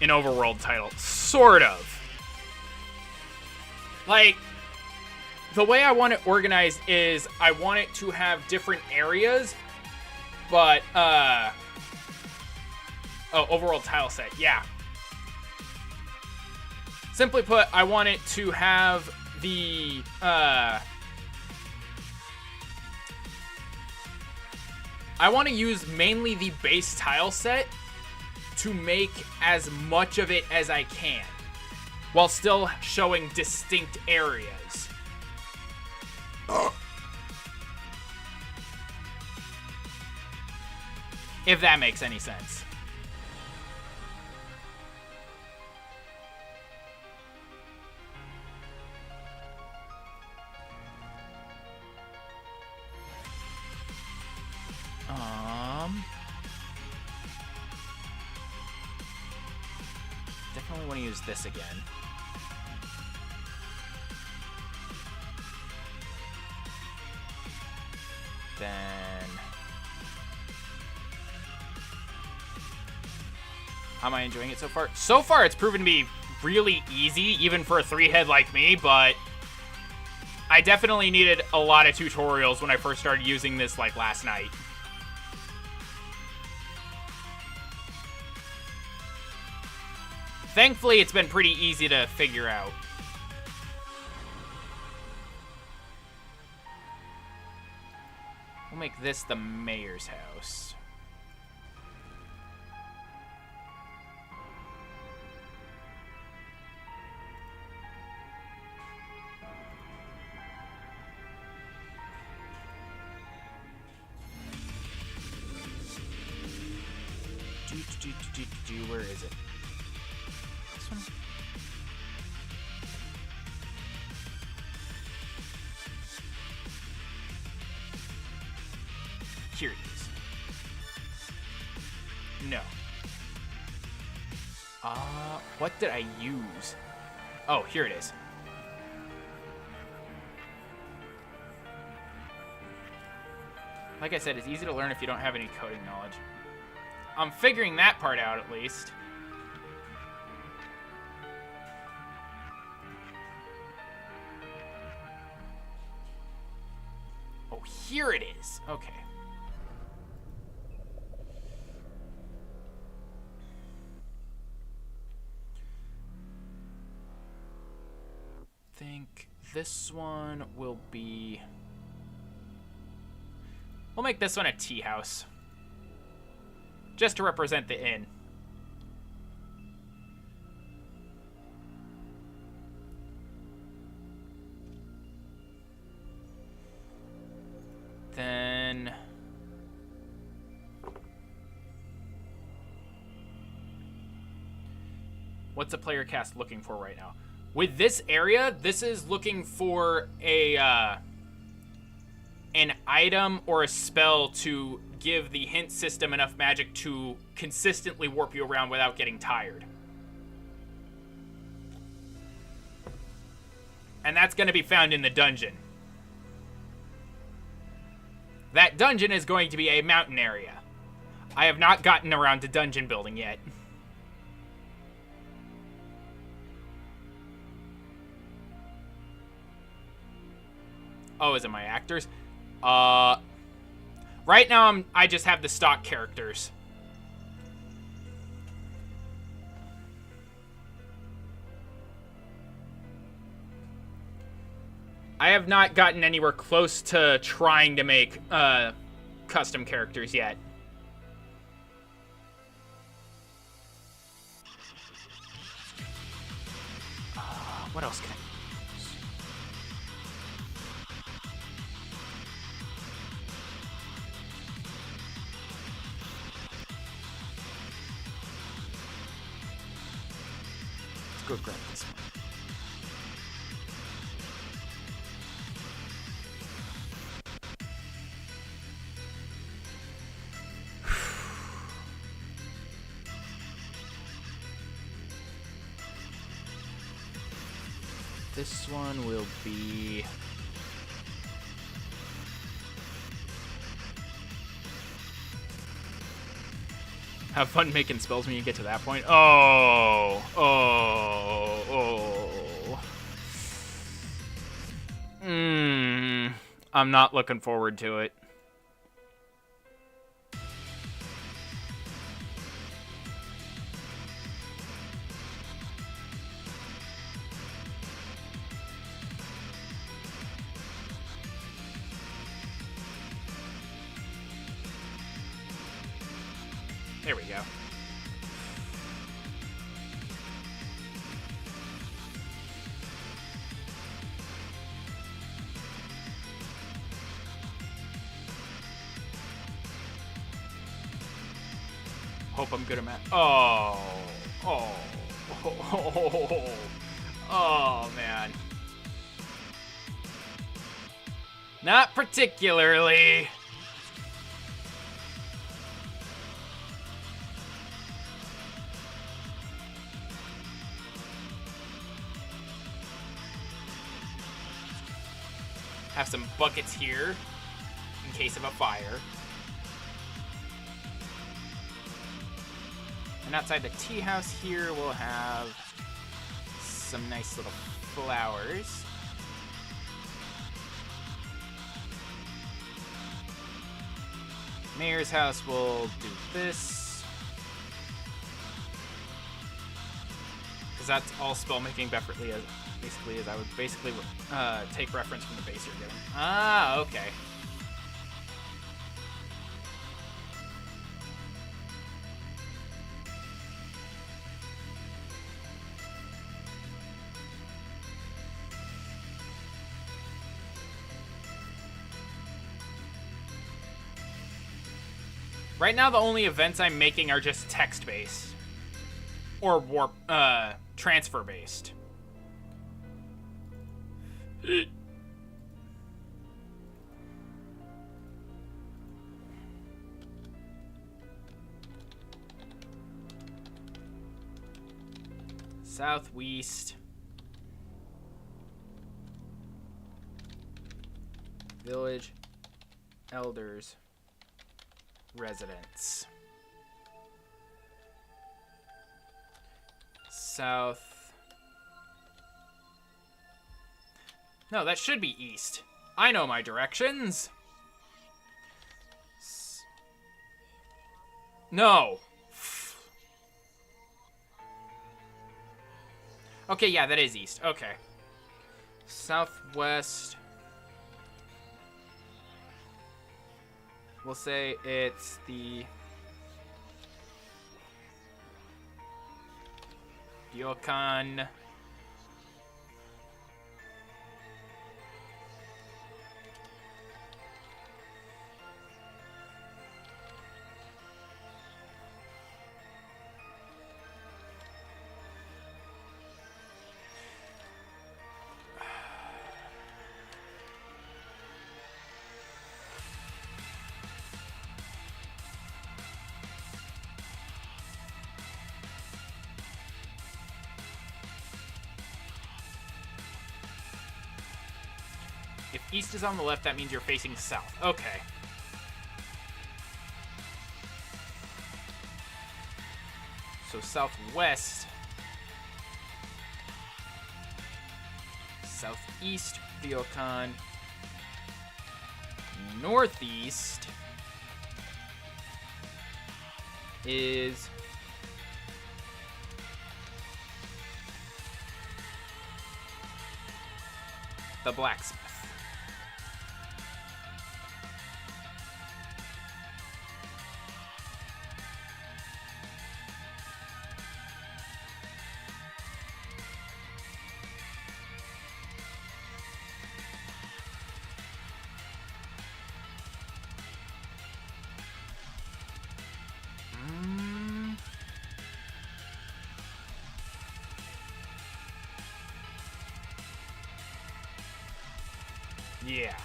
An overworld title. Sort of. Like, the way I want it organized is I want it to have different areas, but, oh, overworld tile set, yeah. Simply put, I want it to have the, I want to use mainly the base tile set to make as much of it as I can, while still showing distinct areas. If that makes any sense. Definitely want to use this again. Then how am I enjoying it so far? So far, it's proven to be really easy, even for a 3-head like me, but I definitely needed a lot of tutorials when I first started using this, like, last night. Thankfully, it's been pretty easy to figure out. We'll make this the mayor's house. Where is it? This one? Here it is. No. What did I use? Oh, here it is. Like I said, it's easy to learn if you don't have any coding knowledge. I'm figuring that part out, at least. Oh, here it is. Okay. Think this one will be... We'll make this one a tea house. Just to represent the inn. Then... What's a player cast looking for right now? With this area, this is looking for a, an item or a spell to give the hint system enough magic to consistently warp you around without getting tired. And that's going to be found in the dungeon. That dungeon is going to be a mountain area. I have not gotten around to dungeon building yet. Oh, is it my actors? Right now, I just have the stock characters. I have not gotten anywhere close to trying to make custom characters yet. What else can I use? Let's go grab this one. This one will be... Have fun making spells when you get to that point. Oh. I'm not looking forward to it. There we go. Hope I'm good at math. Oh, man. Not particularly. Have some buckets here in case of a fire. And outside the tea house here, we'll have some nice little flowers. Mayor's house will do this. Because that's all spellmaking basically is. I would basically take reference from the base you're getting. Ah, okay. Right now, the only events I'm making are just text-based. Or warp, transfer-based. Southwest. Village Elders Residence. South. No, that should be east. I know my directions. No. Okay, yeah, that is east. Okay. Southwest. We'll say it's the Ryokan. If east is on the left, that means you're facing south. Okay. So southwest. Southeast, Ryokan. Northeast is the blacksmith. Yeah.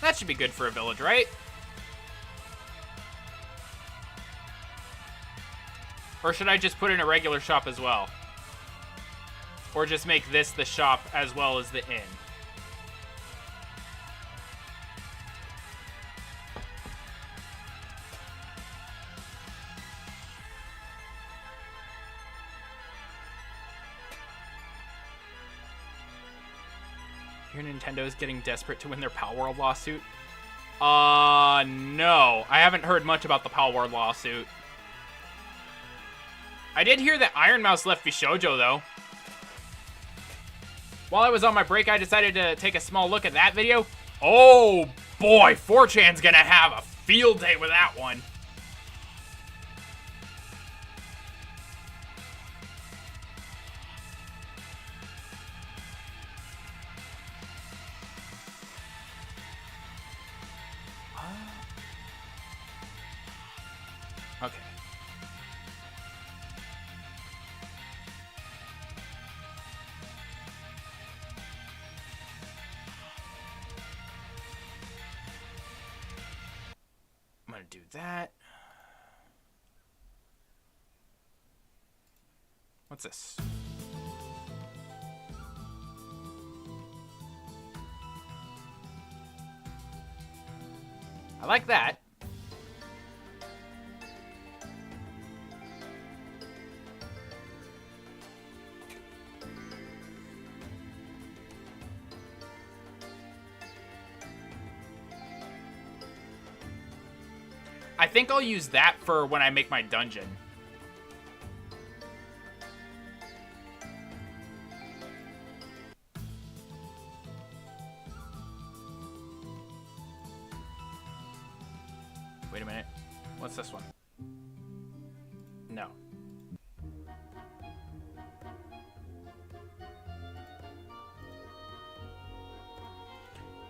That should be good for a village, right? Or should I just put in a regular shop as well? Or just make this the shop as well as the inn? Here Nintendo's getting desperate to win their Palworld lawsuit. No. I haven't heard much about the Palworld lawsuit. I did hear that Iron Mouse left Bishojo, though. While I was on my break, I decided to take a small look at that video. Oh, boy. 4chan's gonna have a field day with that one. Okay. I'm gonna do that. What's this? I like that. I think I'll use that for when I make my dungeon. Wait a minute. What's this one? No.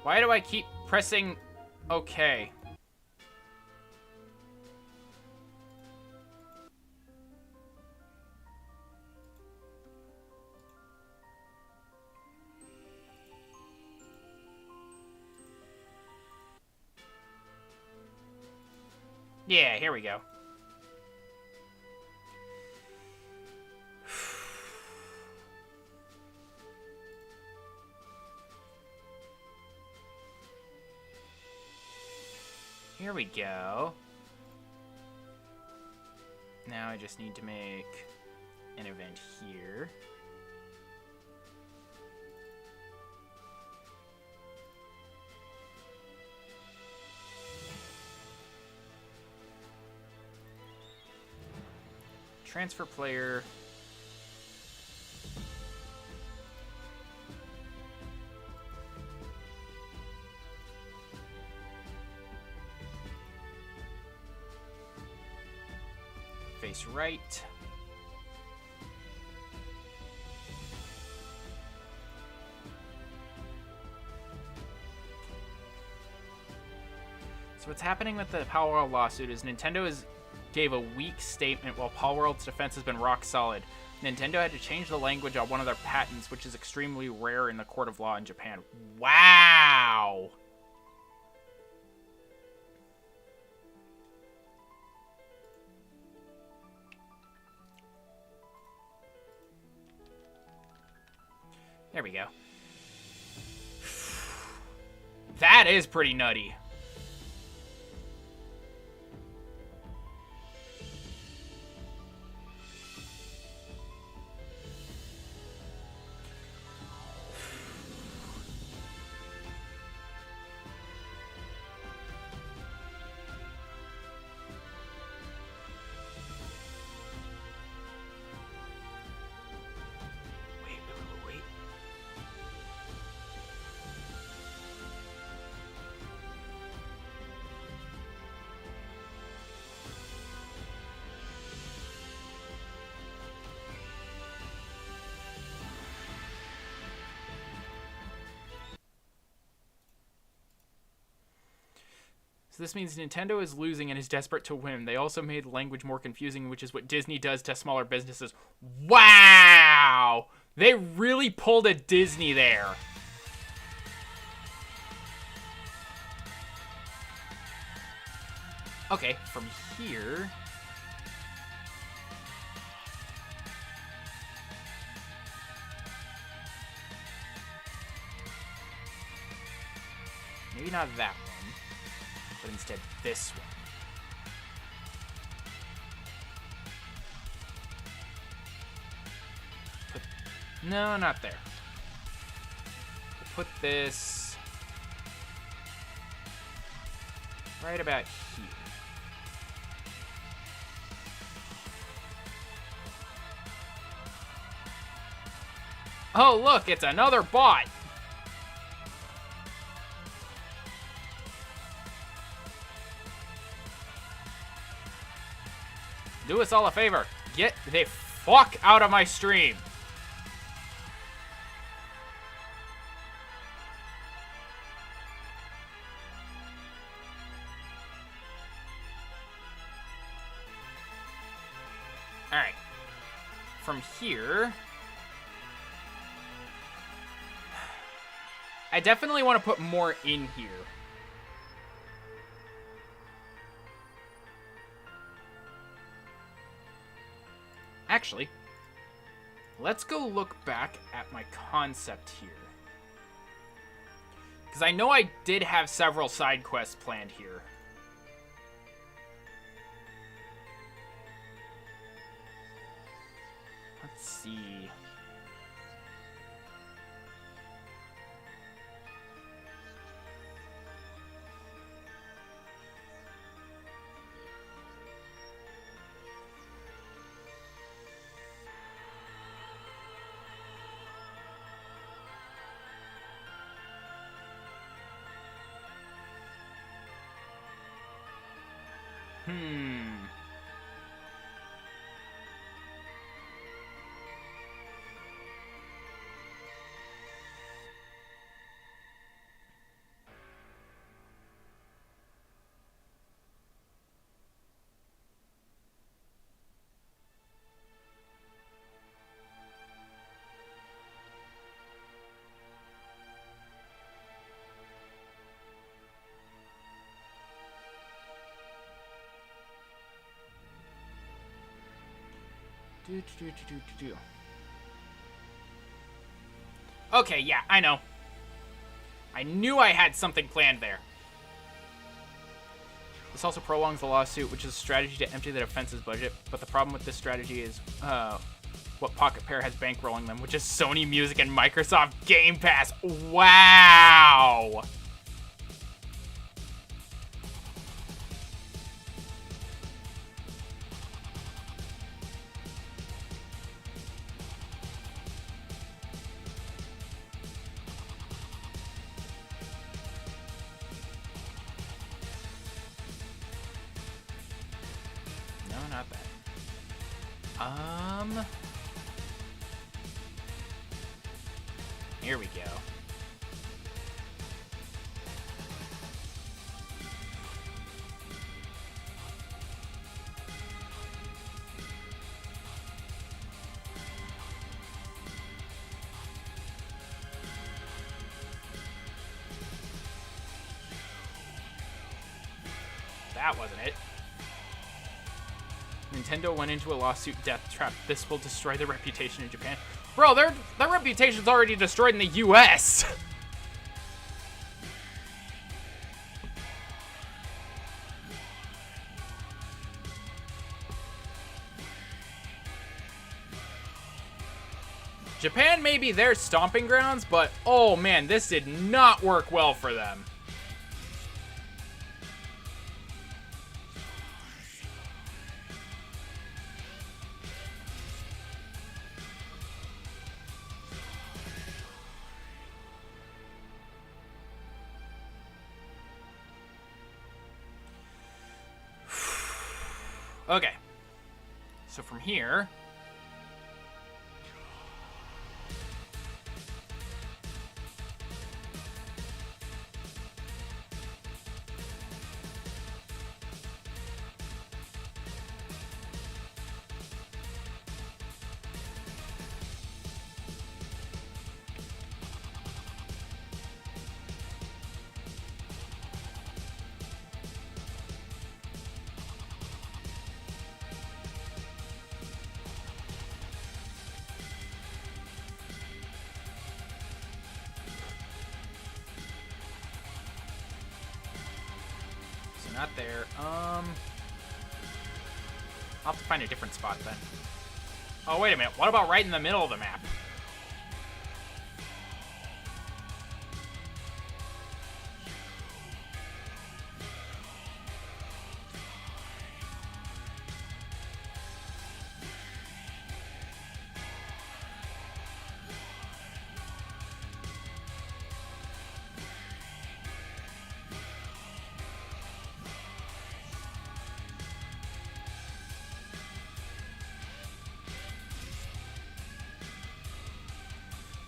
Why do I keep pressing OK? Yeah, here we go. Here we go. Now I just need to make an event here. Transfer player. Face right. So what's happening with the Palworld lawsuit is Nintendo gave a weak statement while Palworld's defense has been rock solid. Nintendo had to change the language on one of their patents, which is extremely rare in the court of law in Japan. Wow! There we go. That is pretty nutty. Wait. So this means Nintendo is losing and is desperate to win. They also made language more confusing, which is what Disney does to smaller businesses. Wow! They really pulled a Disney there. Okay, from here... Maybe not that one, but instead this one. No, not there. We'll put this right about here. Oh, look, it's another bot. Do us all a favor. Get the fuck out of my stream. Alright. From here... I definitely want to put more in here. Actually, let's go look back at my concept here. Because I know I did have several side quests planned here. Let's see. Okay, yeah, I know. I knew I had something planned there. This also prolongs the lawsuit, which is a strategy to empty the defense's budget. But the problem with this strategy is what Pocket Pair has bankrolling them, which is Sony Music and Microsoft Game Pass. Wow! Not that. Here we go. That wasn't it. Nintendo went into a lawsuit death trap. This will destroy their reputation in Japan. Bro, their reputation's already destroyed in the US. Japan may be their stomping grounds, but oh man, this did not work well for them. Okay, so from here, not there. I'll have to find a different spot then. Oh, wait a minute. What about right in the middle of the map?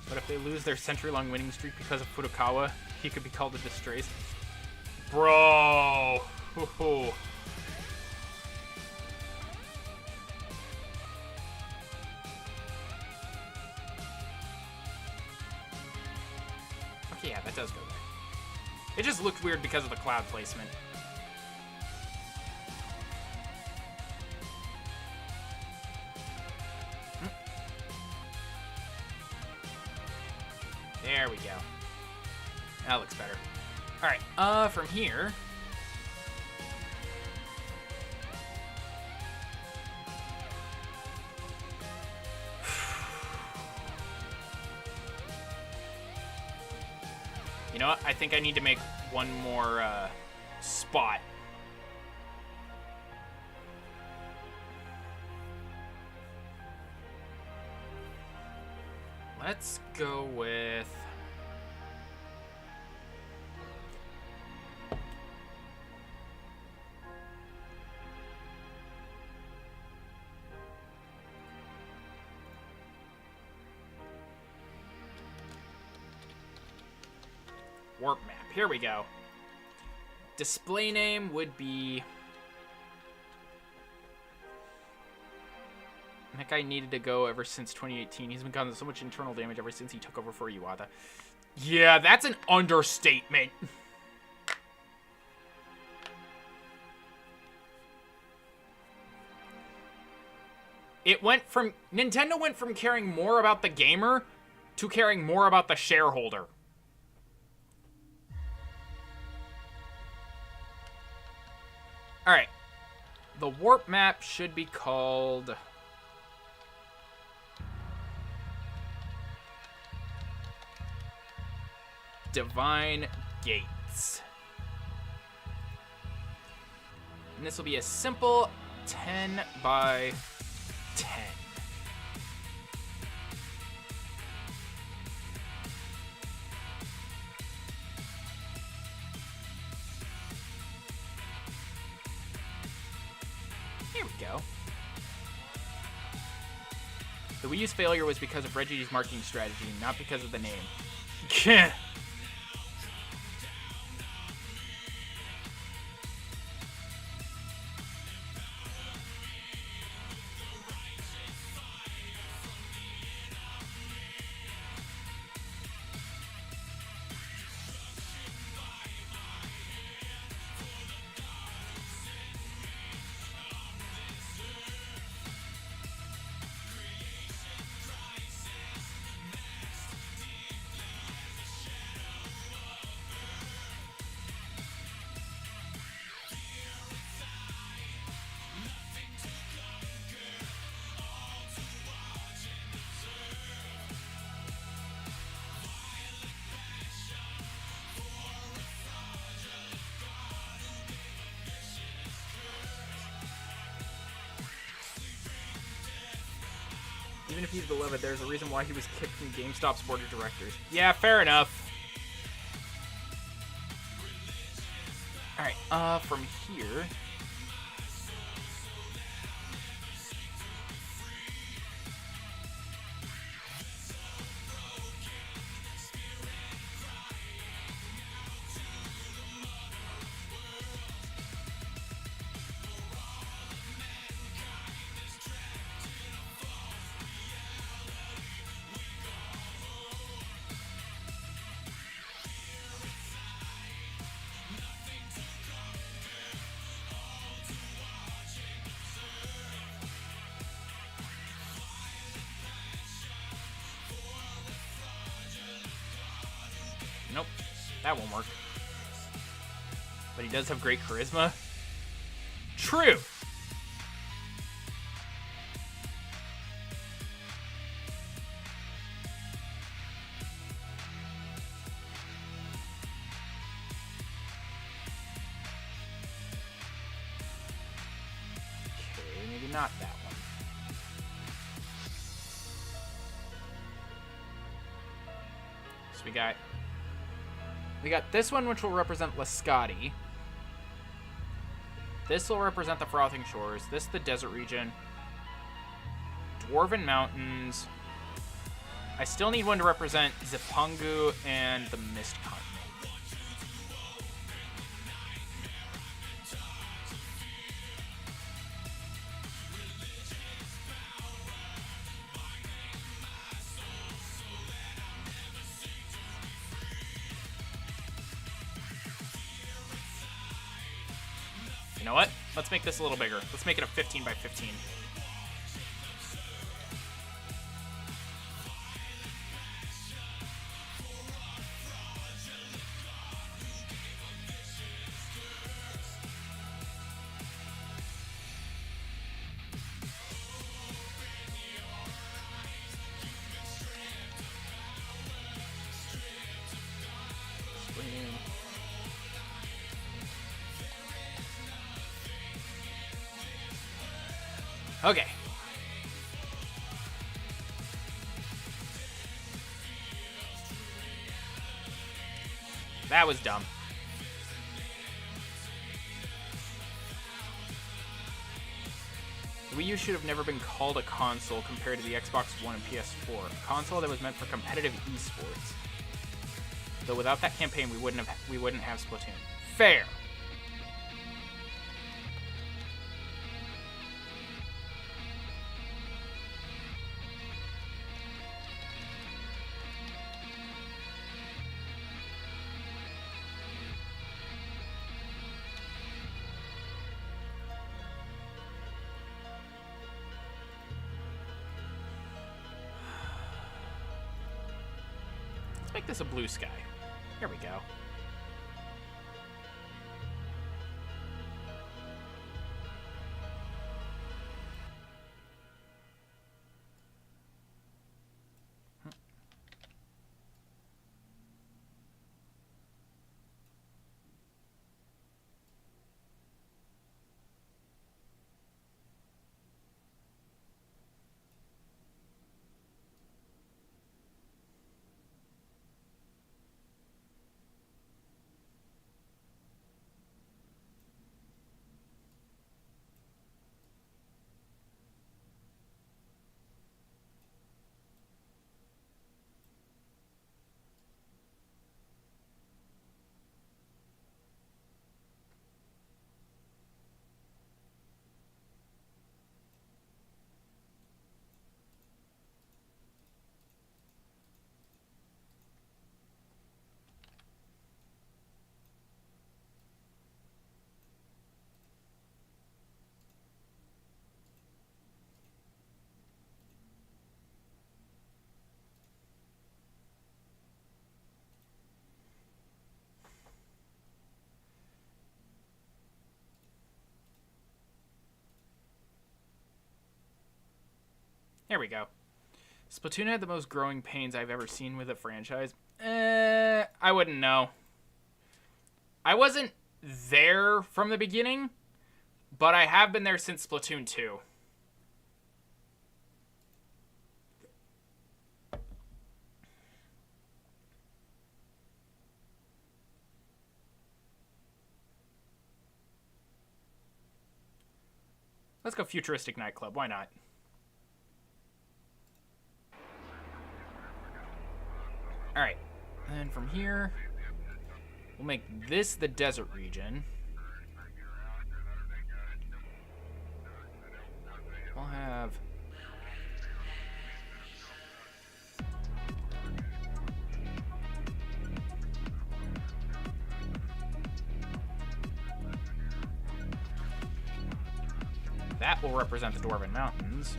But if they lose their century-long winning streak because of Furukawa, he could be called a disgrace. Bro! Hoo-hoo. Okay, yeah, that does go there. It just looked weird because of the cloud placement. There we go. That looks better. Alright, from here... You know what? I think I need to make one more, spot. Let's go with... warp map. Here we go. Display name would be... That guy needed to go ever since 2018. He's been causing so much internal damage ever since he took over for Iwata. Yeah, that's an understatement. It went from... Nintendo went from caring more about the gamer to caring more about the shareholder. Alright. The warp map should be called... Divine Gates. And this will be a simple 10 by 10. Here we go. The Wii U's failure was because of Reggie's marketing strategy, not because of the name. Even if he's beloved, there's a reason why he was kicked from GameStop's board of directors. Yeah, fair enough. Alright, from here... Nope, that won't work. But he does have great charisma. True. Okay, maybe not that one. So we got this one, which will represent Lascati. This will represent the Frothing Shores. This, the desert region. Dwarven Mountains. I still need one to represent Zipangu and the Mist Continent. You know what? Let's make this a little bigger. Let's make it a 15 by 15. Okay. That was dumb. The Wii U should have never been called a console compared to the Xbox One and PS4. A console that was meant for competitive esports. Though without that campaign, we wouldn't have Splatoon. Fair. Let's make this a blue sky. Here we go. Here we go. Splatoon had the most growing pains I've ever seen with a franchise. I wouldn't know. I wasn't there from the beginning, but I have been there since Splatoon 2. Let's go futuristic nightclub. Why not? Alright, and from here, we'll make this the desert region. We'll have... that will represent the Dwarven Mountains.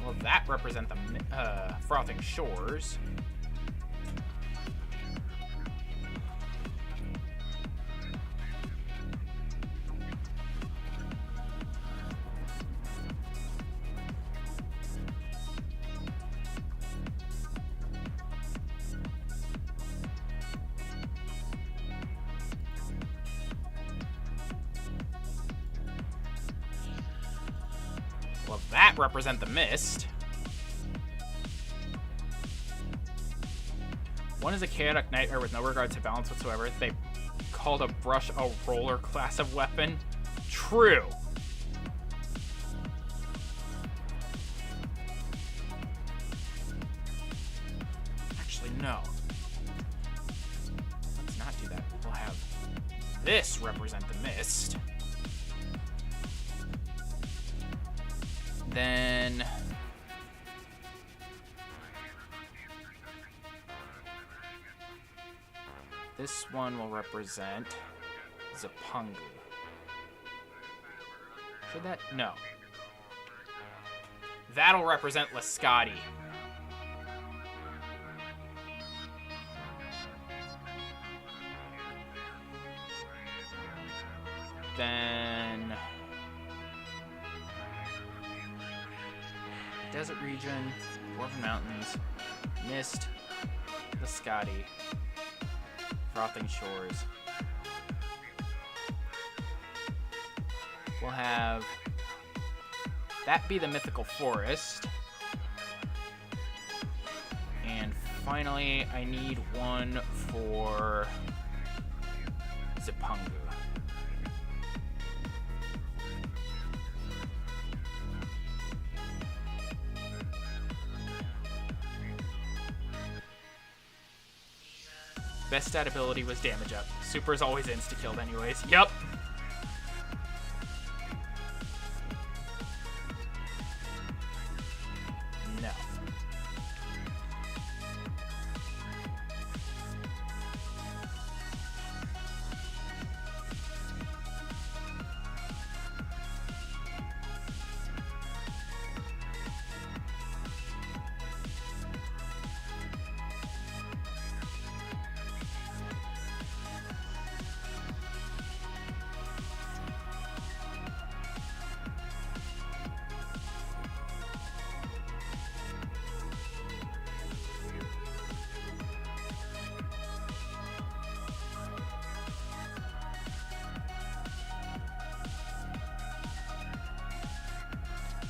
Well, that represent the frothing shores. Well, that represent the mist. One is a chaotic nightmare with no regard to balance whatsoever. They called a brush a roller class of weapon. True. Actually, no. Let's not do that. We'll have this represent the mist. Then this one will represent Zipangu. Should that? No. That'll represent Lascati. Then Desert Region, Dwarven Mountains, Mist, Lascati, Frothing Shores. We'll have that be the Mythical Forest. And finally, I need one for Zipangu. Best stat ability was damage up. Super is always insta-killed anyways. Yep. No.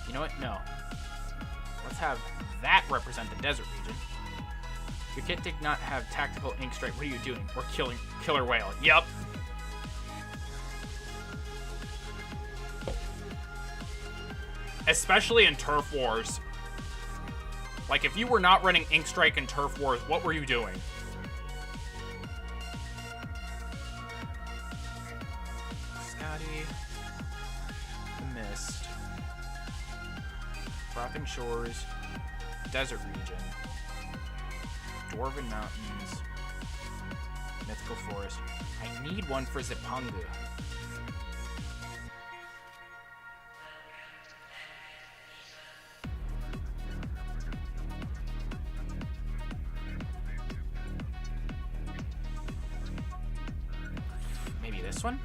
You know what? No. Let's have that represent the desert region. Your kit did not have tactical ink strike. What are you doing? We're killing killer whale. Yup. Especially in Turf Wars. Like, if you were not running ink strike in Turf Wars, what were you doing? Scotty. The Mist. Frothing Shores, Desert Region, Dwarven Mountains, Mythical Forest. I need one for Zipangu. Maybe this one?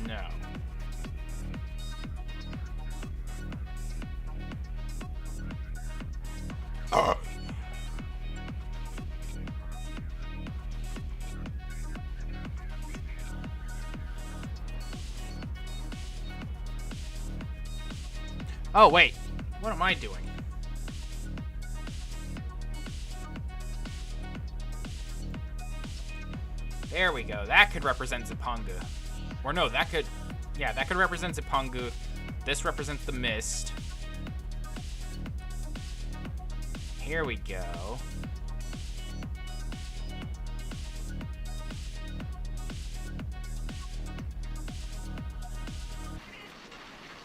No. Oh, wait. What am I doing? There we go. That could represent Zipangu. Or no, that could... Yeah, that could represent Zipangu. This represents the mist. Here we go.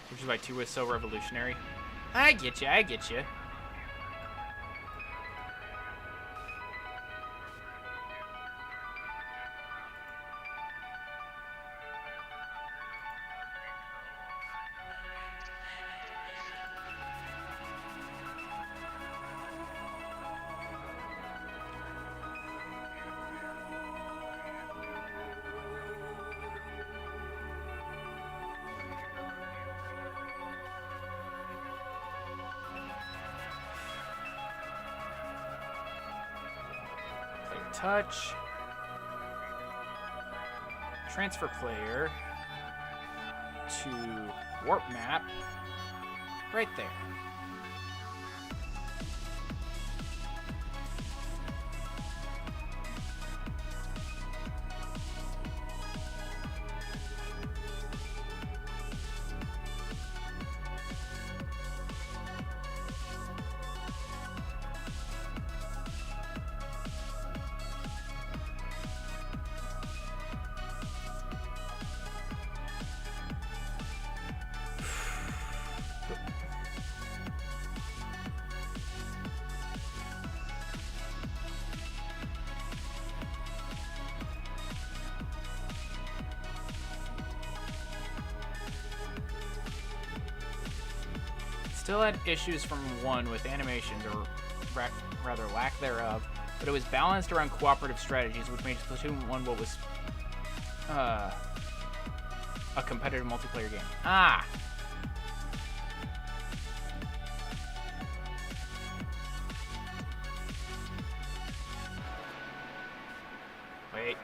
Which is why 2 was so revolutionary. I get you, I get you. touch. Transfer player to warp map. Right there. Still had issues from 1 with animations, or rather lack thereof, but it was balanced around cooperative strategies, which made Splatoon 1 what was a competitive multiplayer game. Ah! Wait.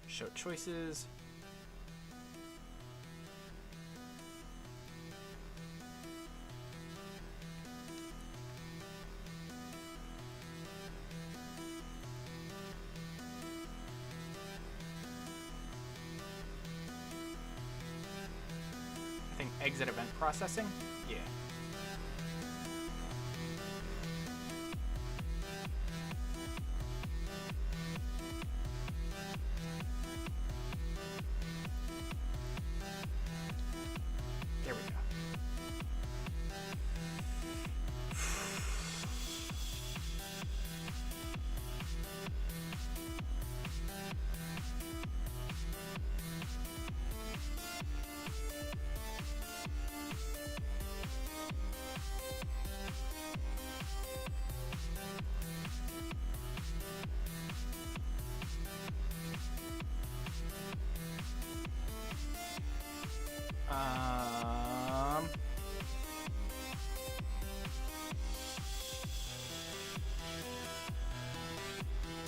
Show choices. I think exit event processing. Yeah. There we go.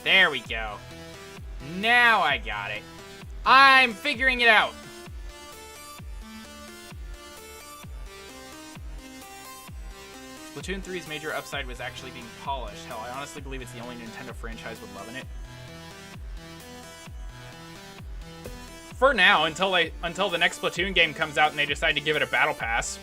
There we go. Now I got it. I'm figuring it out. Splatoon 3's major upside was actually being polished. Hell, I honestly believe it's the only Nintendo franchise with love in it. For now, until the next Splatoon game comes out and they decide to give it a battle pass.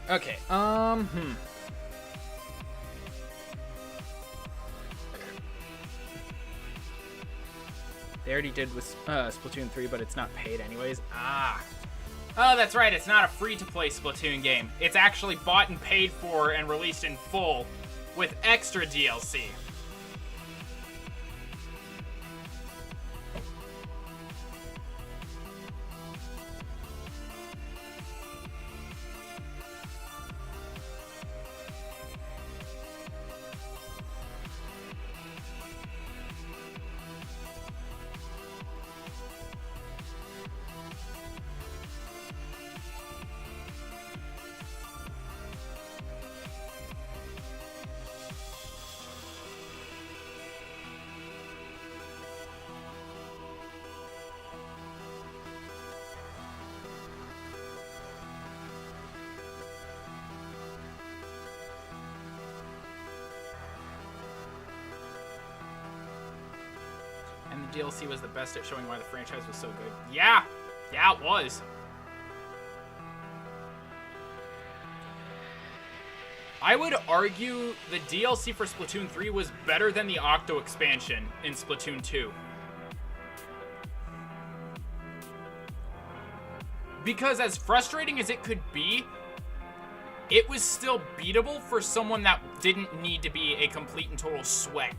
Okay, They already did with Splatoon 3, but it's not paid anyways. Ah. Oh, that's right, it's not a free-to-play Splatoon game. It's actually bought and paid for and released in full with extra DLC. DLC was the best at showing why the franchise was so good. Yeah, it was. I would argue the DLC for Splatoon 3 was better than the Octo expansion in Splatoon 2. Because as frustrating as it could be, it was still beatable for someone that didn't need to be a complete and total sweat.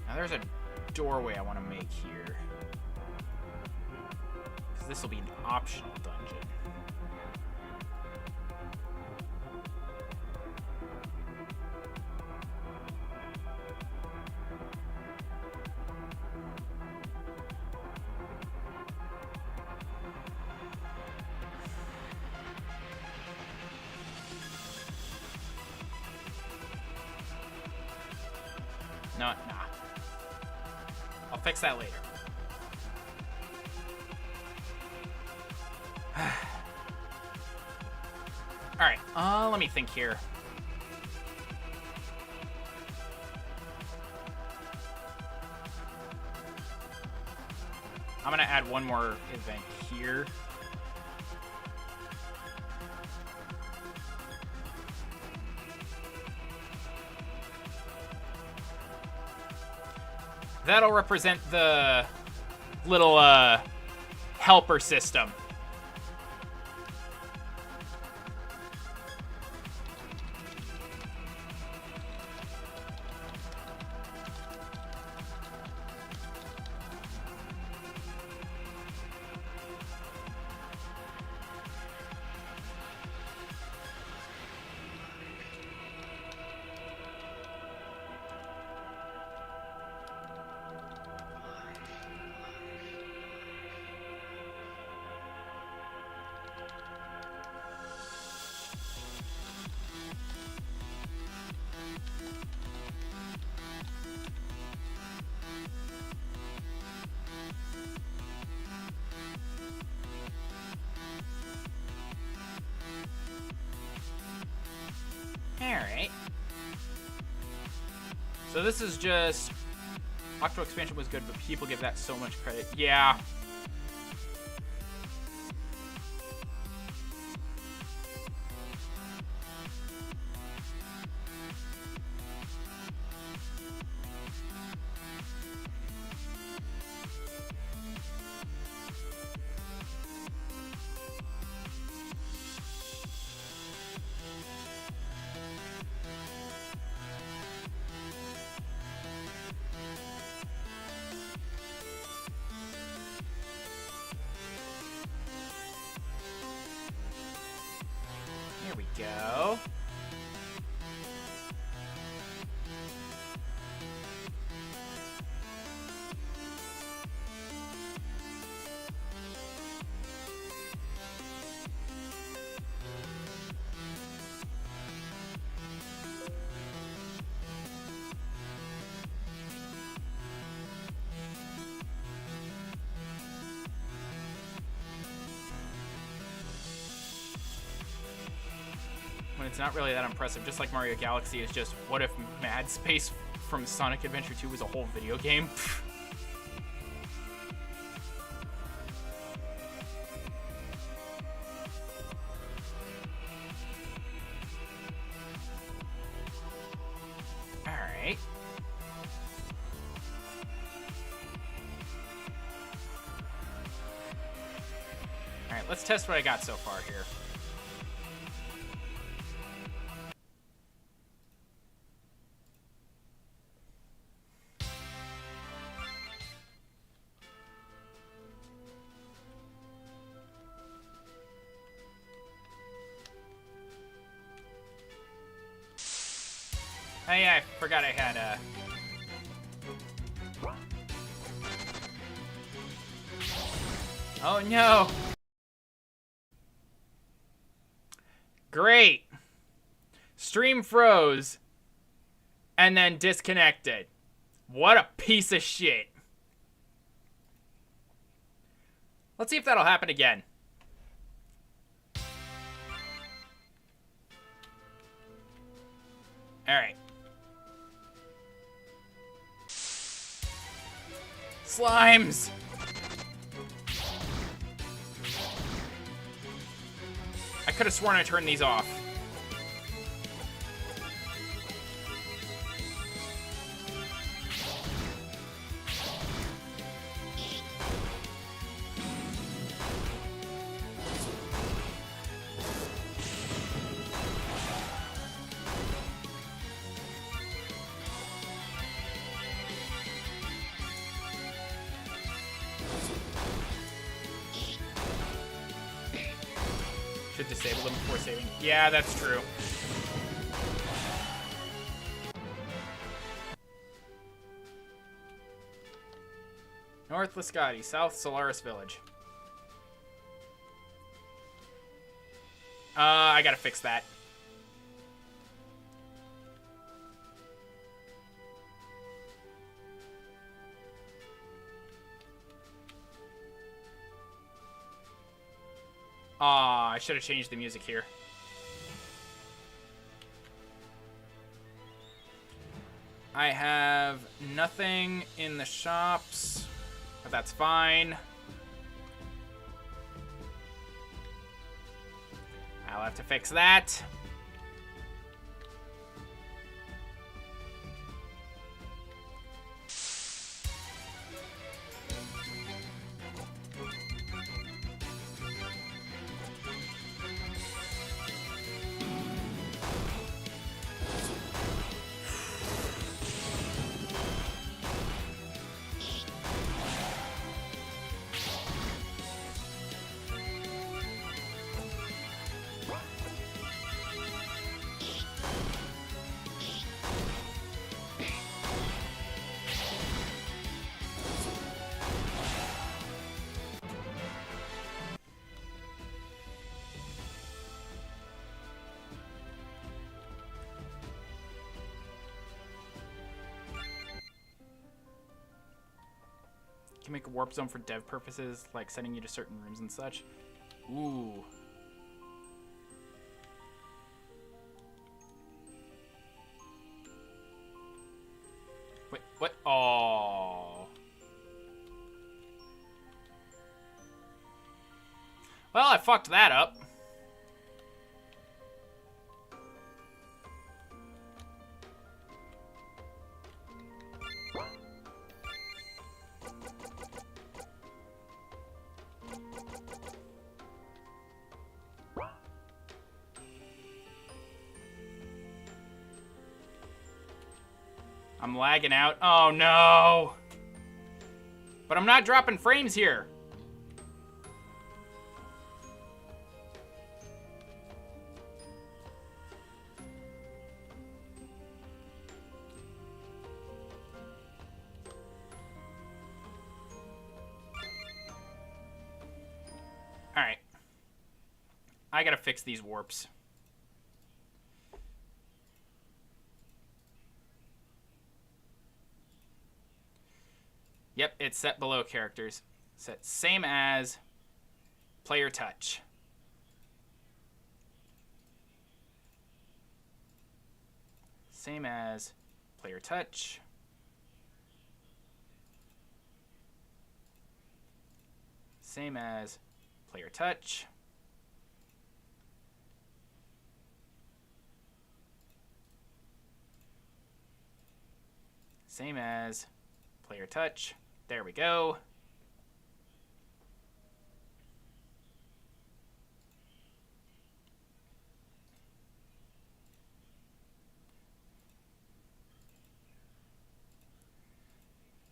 Now there's a doorway I want to make here. Because this will be an optional dungeon. Nah. I'll fix that later. Alright, let me think here. I'm gonna add one more event here. That'll represent the little helper system. Alright. So this is just... Octo expansion was good, but people give that so much credit. Yeah. Here we go. When it's not really that impressive, just like Mario Galaxy is just, what if Mad Space from Sonic Adventure 2 was a whole video game? Alright. Alright, let's test what I got so far here. Oh yeah, I forgot I had Oh no! Great! Stream froze and then disconnected. What a piece of shit. Let's see if that'll happen again. Alright. Slimes! I could have sworn I turned these off. Should disable them before saving. Yeah, that's true. North Lascati, South Solaris Village. I gotta fix that. I should have changed the music here. I have nothing in the shops, but that's fine. I'll have to fix that. Can make a warp zone for dev purposes, like sending you to certain rooms and such. Ooh. Wait, what? Oh. Well, I fucked that up. I'm lagging out. Oh no! But I'm not dropping frames here. Alright. I gotta fix these warps. Yep, it's set below characters. Set same as player touch. Same as player touch. Same as player touch. Same as player touch. There we go.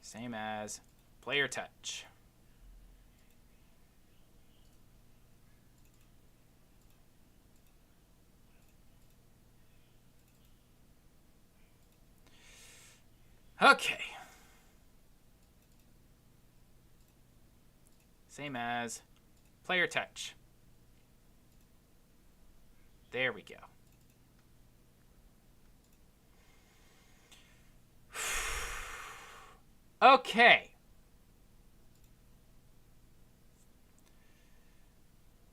Same as player touch. Okay. Same as player touch. There we go. Okay.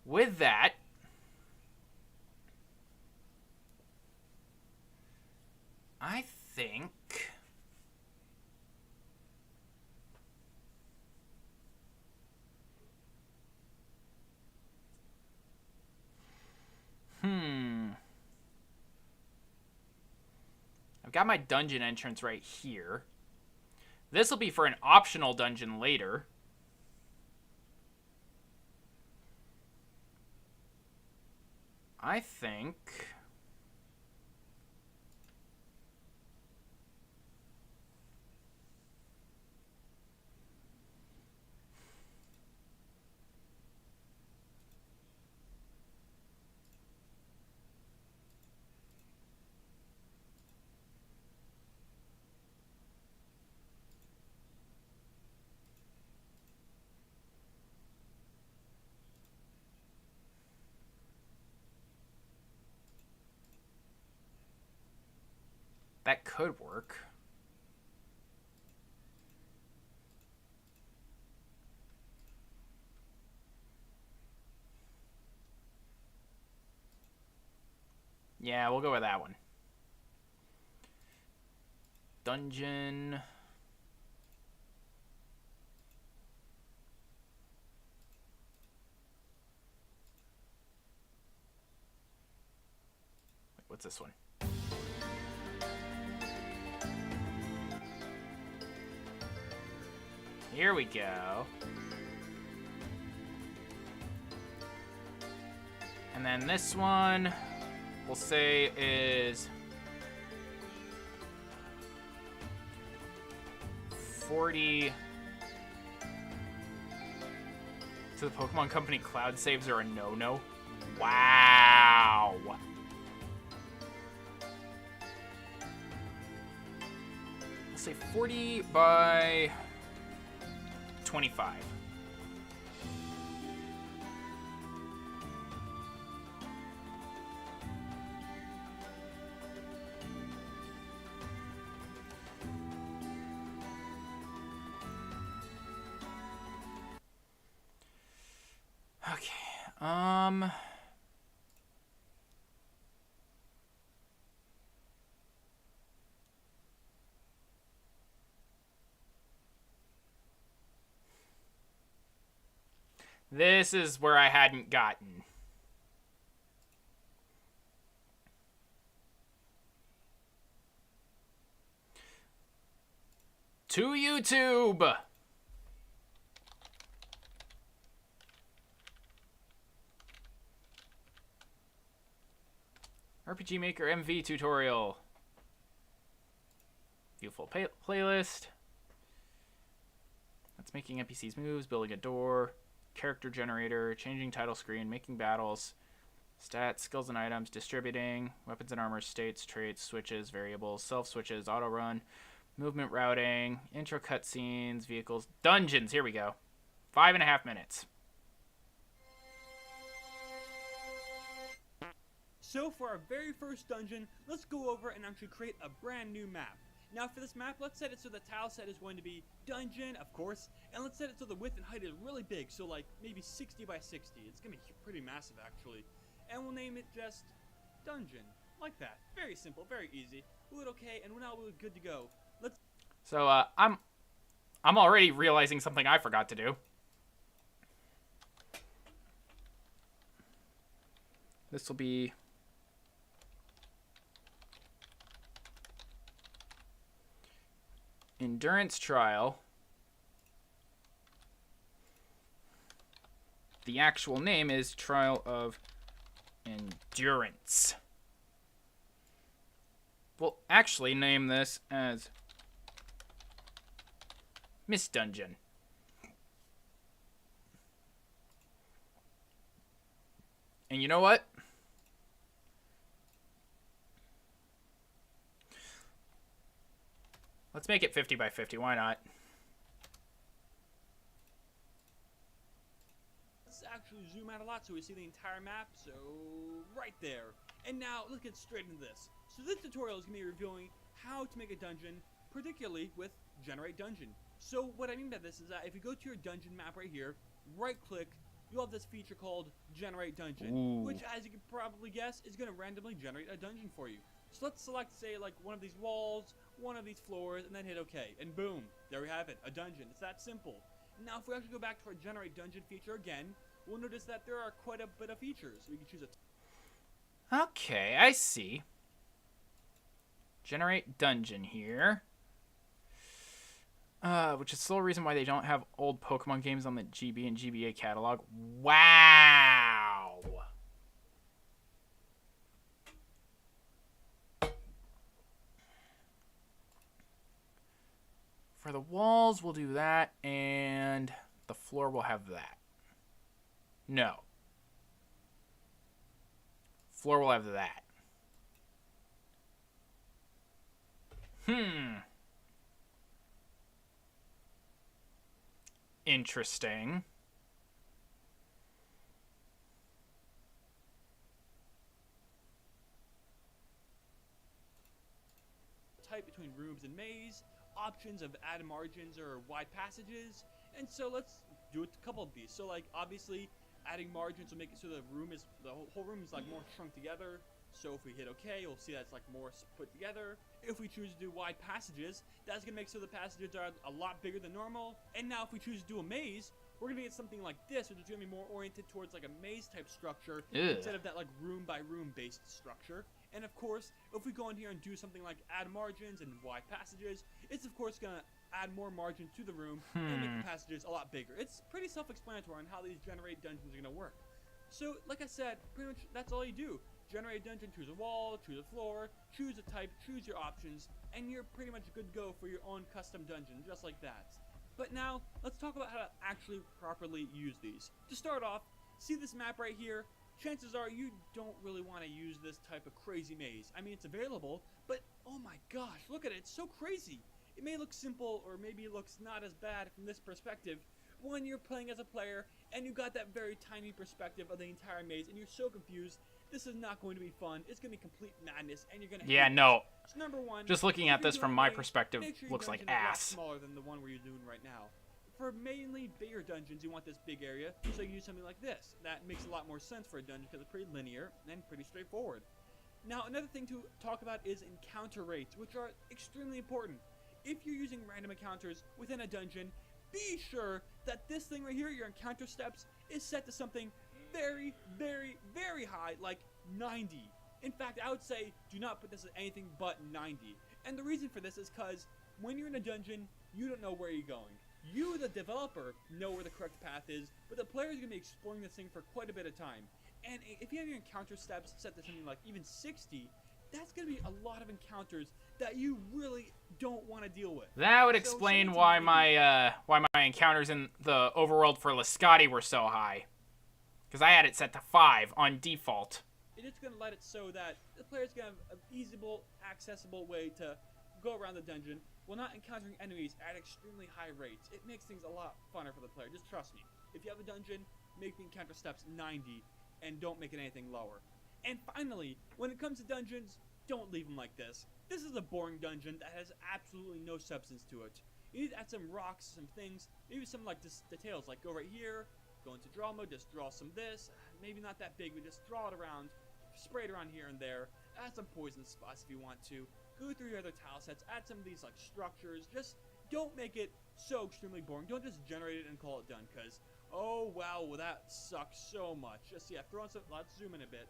With that, I think I've got my dungeon entrance right here. This will be for an optional dungeon later. I think that could work. Yeah, we'll go with that one. Dungeon. What's this one? Here we go. And then this one, we'll say is 40. So the Pokemon Company cloud saves are a no-no. Wow. We'll say 40 by 25. Okay. This is where I hadn't gotten. To YouTube! RPG Maker MV tutorial. Beautiful playlist. That's making NPCs moves, building a door, character generator, changing title screen, making battles, stats, skills and items, distributing, weapons and armor, states, traits, switches, variables, self switches, auto run, movement routing, intro cutscenes, vehicles, dungeons. Here we go. 5.5 minutes. So for our very first dungeon, let's go over and actually create a brand new map. Now for this map, let's set it so the tile set is going to be dungeon, of course, and let's set it so the width and height is really big, so like maybe 60 by 60. It's going to be pretty massive actually. And we'll name it just dungeon, like that. Very simple, very easy. We'll hit okay, and now we're good to go. Let's. So I'm already realizing something I forgot to do. This will be Endurance Trial. The actual name is Trial of Endurance. We'll actually name this as Miss Dungeon. And you know what? Let's make it 50 by 50. Why not? Let's actually zoom out a lot so we see the entire map. So right there. And now let's get straight into this. So this tutorial is going to be reviewing how to make a dungeon, particularly with Generate Dungeon. So what I mean by this is that if you go to your dungeon map right here, right click, you'll have this feature called Generate Dungeon, Ooh. which, as you can probably guess, is going to randomly generate a dungeon for you. So let's select, say, like one of these walls, one of these floors, and then hit OK, and boom, there we have it, a dungeon. It's that simple. Now, if we actually go back to our Generate Dungeon feature again, we'll notice that there are quite a bit of features. We can choose a Okay, I see. Generate dungeon here. Which is still a reason why they don't have old Pokemon games on the GB and GBA catalog. Wow! For the walls, we'll do that, and the floor will have that. No. Floor will have that. Interesting. type between rooms and maze, options of add margins or wide passages, and so let's do a couple of these. So like obviously adding margins will make it so the whole room is like more shrunk together. So if we hit OK, you'll see that it's like more put together. If we choose to do wide passages, that's gonna make so the passages are a lot bigger than normal. And now if we choose to do a maze, we're gonna get something like this, which is gonna be more oriented towards like a maze type structure instead of that like room by room based structure. And of course, if we go in here and do something like add margins and wide passages, it's of course gonna add more margin to the room and make the passages a lot bigger. It's pretty self-explanatory on how these generate dungeons are gonna work. So like I said, pretty much that's all you do. Generate a dungeon, choose a wall, choose a floor, choose a type, choose your options, and you're pretty much good to go for your own custom dungeon, just like that. But now, let's talk about how to actually properly use these. To start off, see this map right here? Chances are you don't really want to use this type of crazy maze. I mean, it's available, but oh my gosh, look at it, it's so crazy. It may look simple, or maybe it looks not as bad from this perspective, when you're playing as a player, and you got that very tiny perspective of the entire maze, and you're so confused. This is not going to be fun. It's going to be complete madness, and you're going to Yeah, no. So number one, Just looking at this from my perspective make sure your looks like dungeon is a lot ass. smaller than the one where you're doing right now. For mainly bigger dungeons, you want this big area, so you use something like this. That makes a lot more sense for a dungeon because it's pretty linear and pretty straightforward. Now, another thing to talk about is encounter rates, which are extremely important. If you're using random encounters within a dungeon, be sure that this thing right here, your encounter steps, is set to something very, very, very high, like 90. In fact, I would say do not put this at anything but 90. And the reason for this is because when you're in a dungeon, you don't know where you're going. You, the developer, know where the correct path is, but the player is going to be exploring this thing for quite a bit of time. And if you have your encounter steps set to something like even 60, that's going to be a lot of encounters that you really don't want to deal with. That would So explain set it to why 90. my encounters in the overworld for Lascati were so high. Because I had it set to 5 on default. It's going to let it so that the player's going to have an easable, accessible way to go around the dungeon while not encountering enemies at extremely high rates. It makes things a lot funner for the player. Just trust me. If you have a dungeon, make the encounter steps 90 and don't make it anything lower. And finally, when it comes to dungeons, don't leave them like this. This is a boring dungeon that has absolutely no substance to it. You need to add some rocks, some things, maybe some like details, like go right here, go into draw mode, just draw some this, maybe not that big, but just draw it around, spray it around here and there, add some poison spots if you want to, go through your other tile sets, add some of these like structures, just don't make it so extremely boring. Don't just generate it and call it done, because, oh wow, well, that sucks so much. Just, yeah, throw in some, let's zoom in a bit.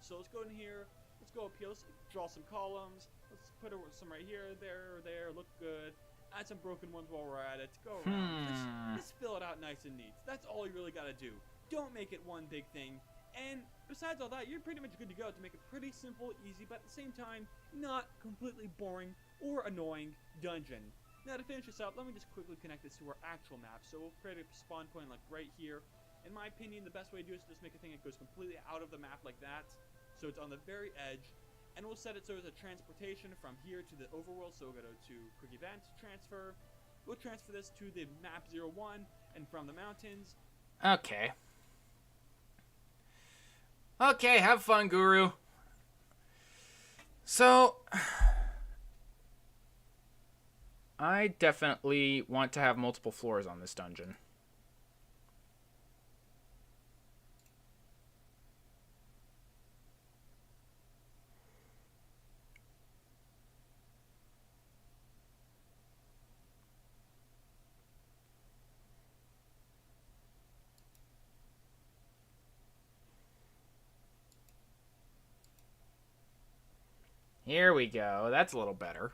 So let's go in here, let's go up here, let's draw some columns, let's put some right here, there, look good. Add some broken ones while we're at it. Go around. Just fill it out nice and neat. That's all you really got to do. Don't make it one big thing. And besides all that, you're pretty much good to go to make a pretty simple, easy, but at the same time, not completely boring or annoying dungeon. Now to finish this up, let me just quickly connect this to our actual map. So we'll create a spawn point like right here. In my opinion, the best way to do it is just make a thing that goes completely out of the map like that. So it's on the very edge. And we'll set it so it's a transportation from here to the overworld. So we'll go to quick event, transfer. We'll transfer this to the map 01 and from the mountains. Okay. Okay, have fun, Guru. So, I definitely want to have multiple floors on this dungeon. Here we go. That's a little better.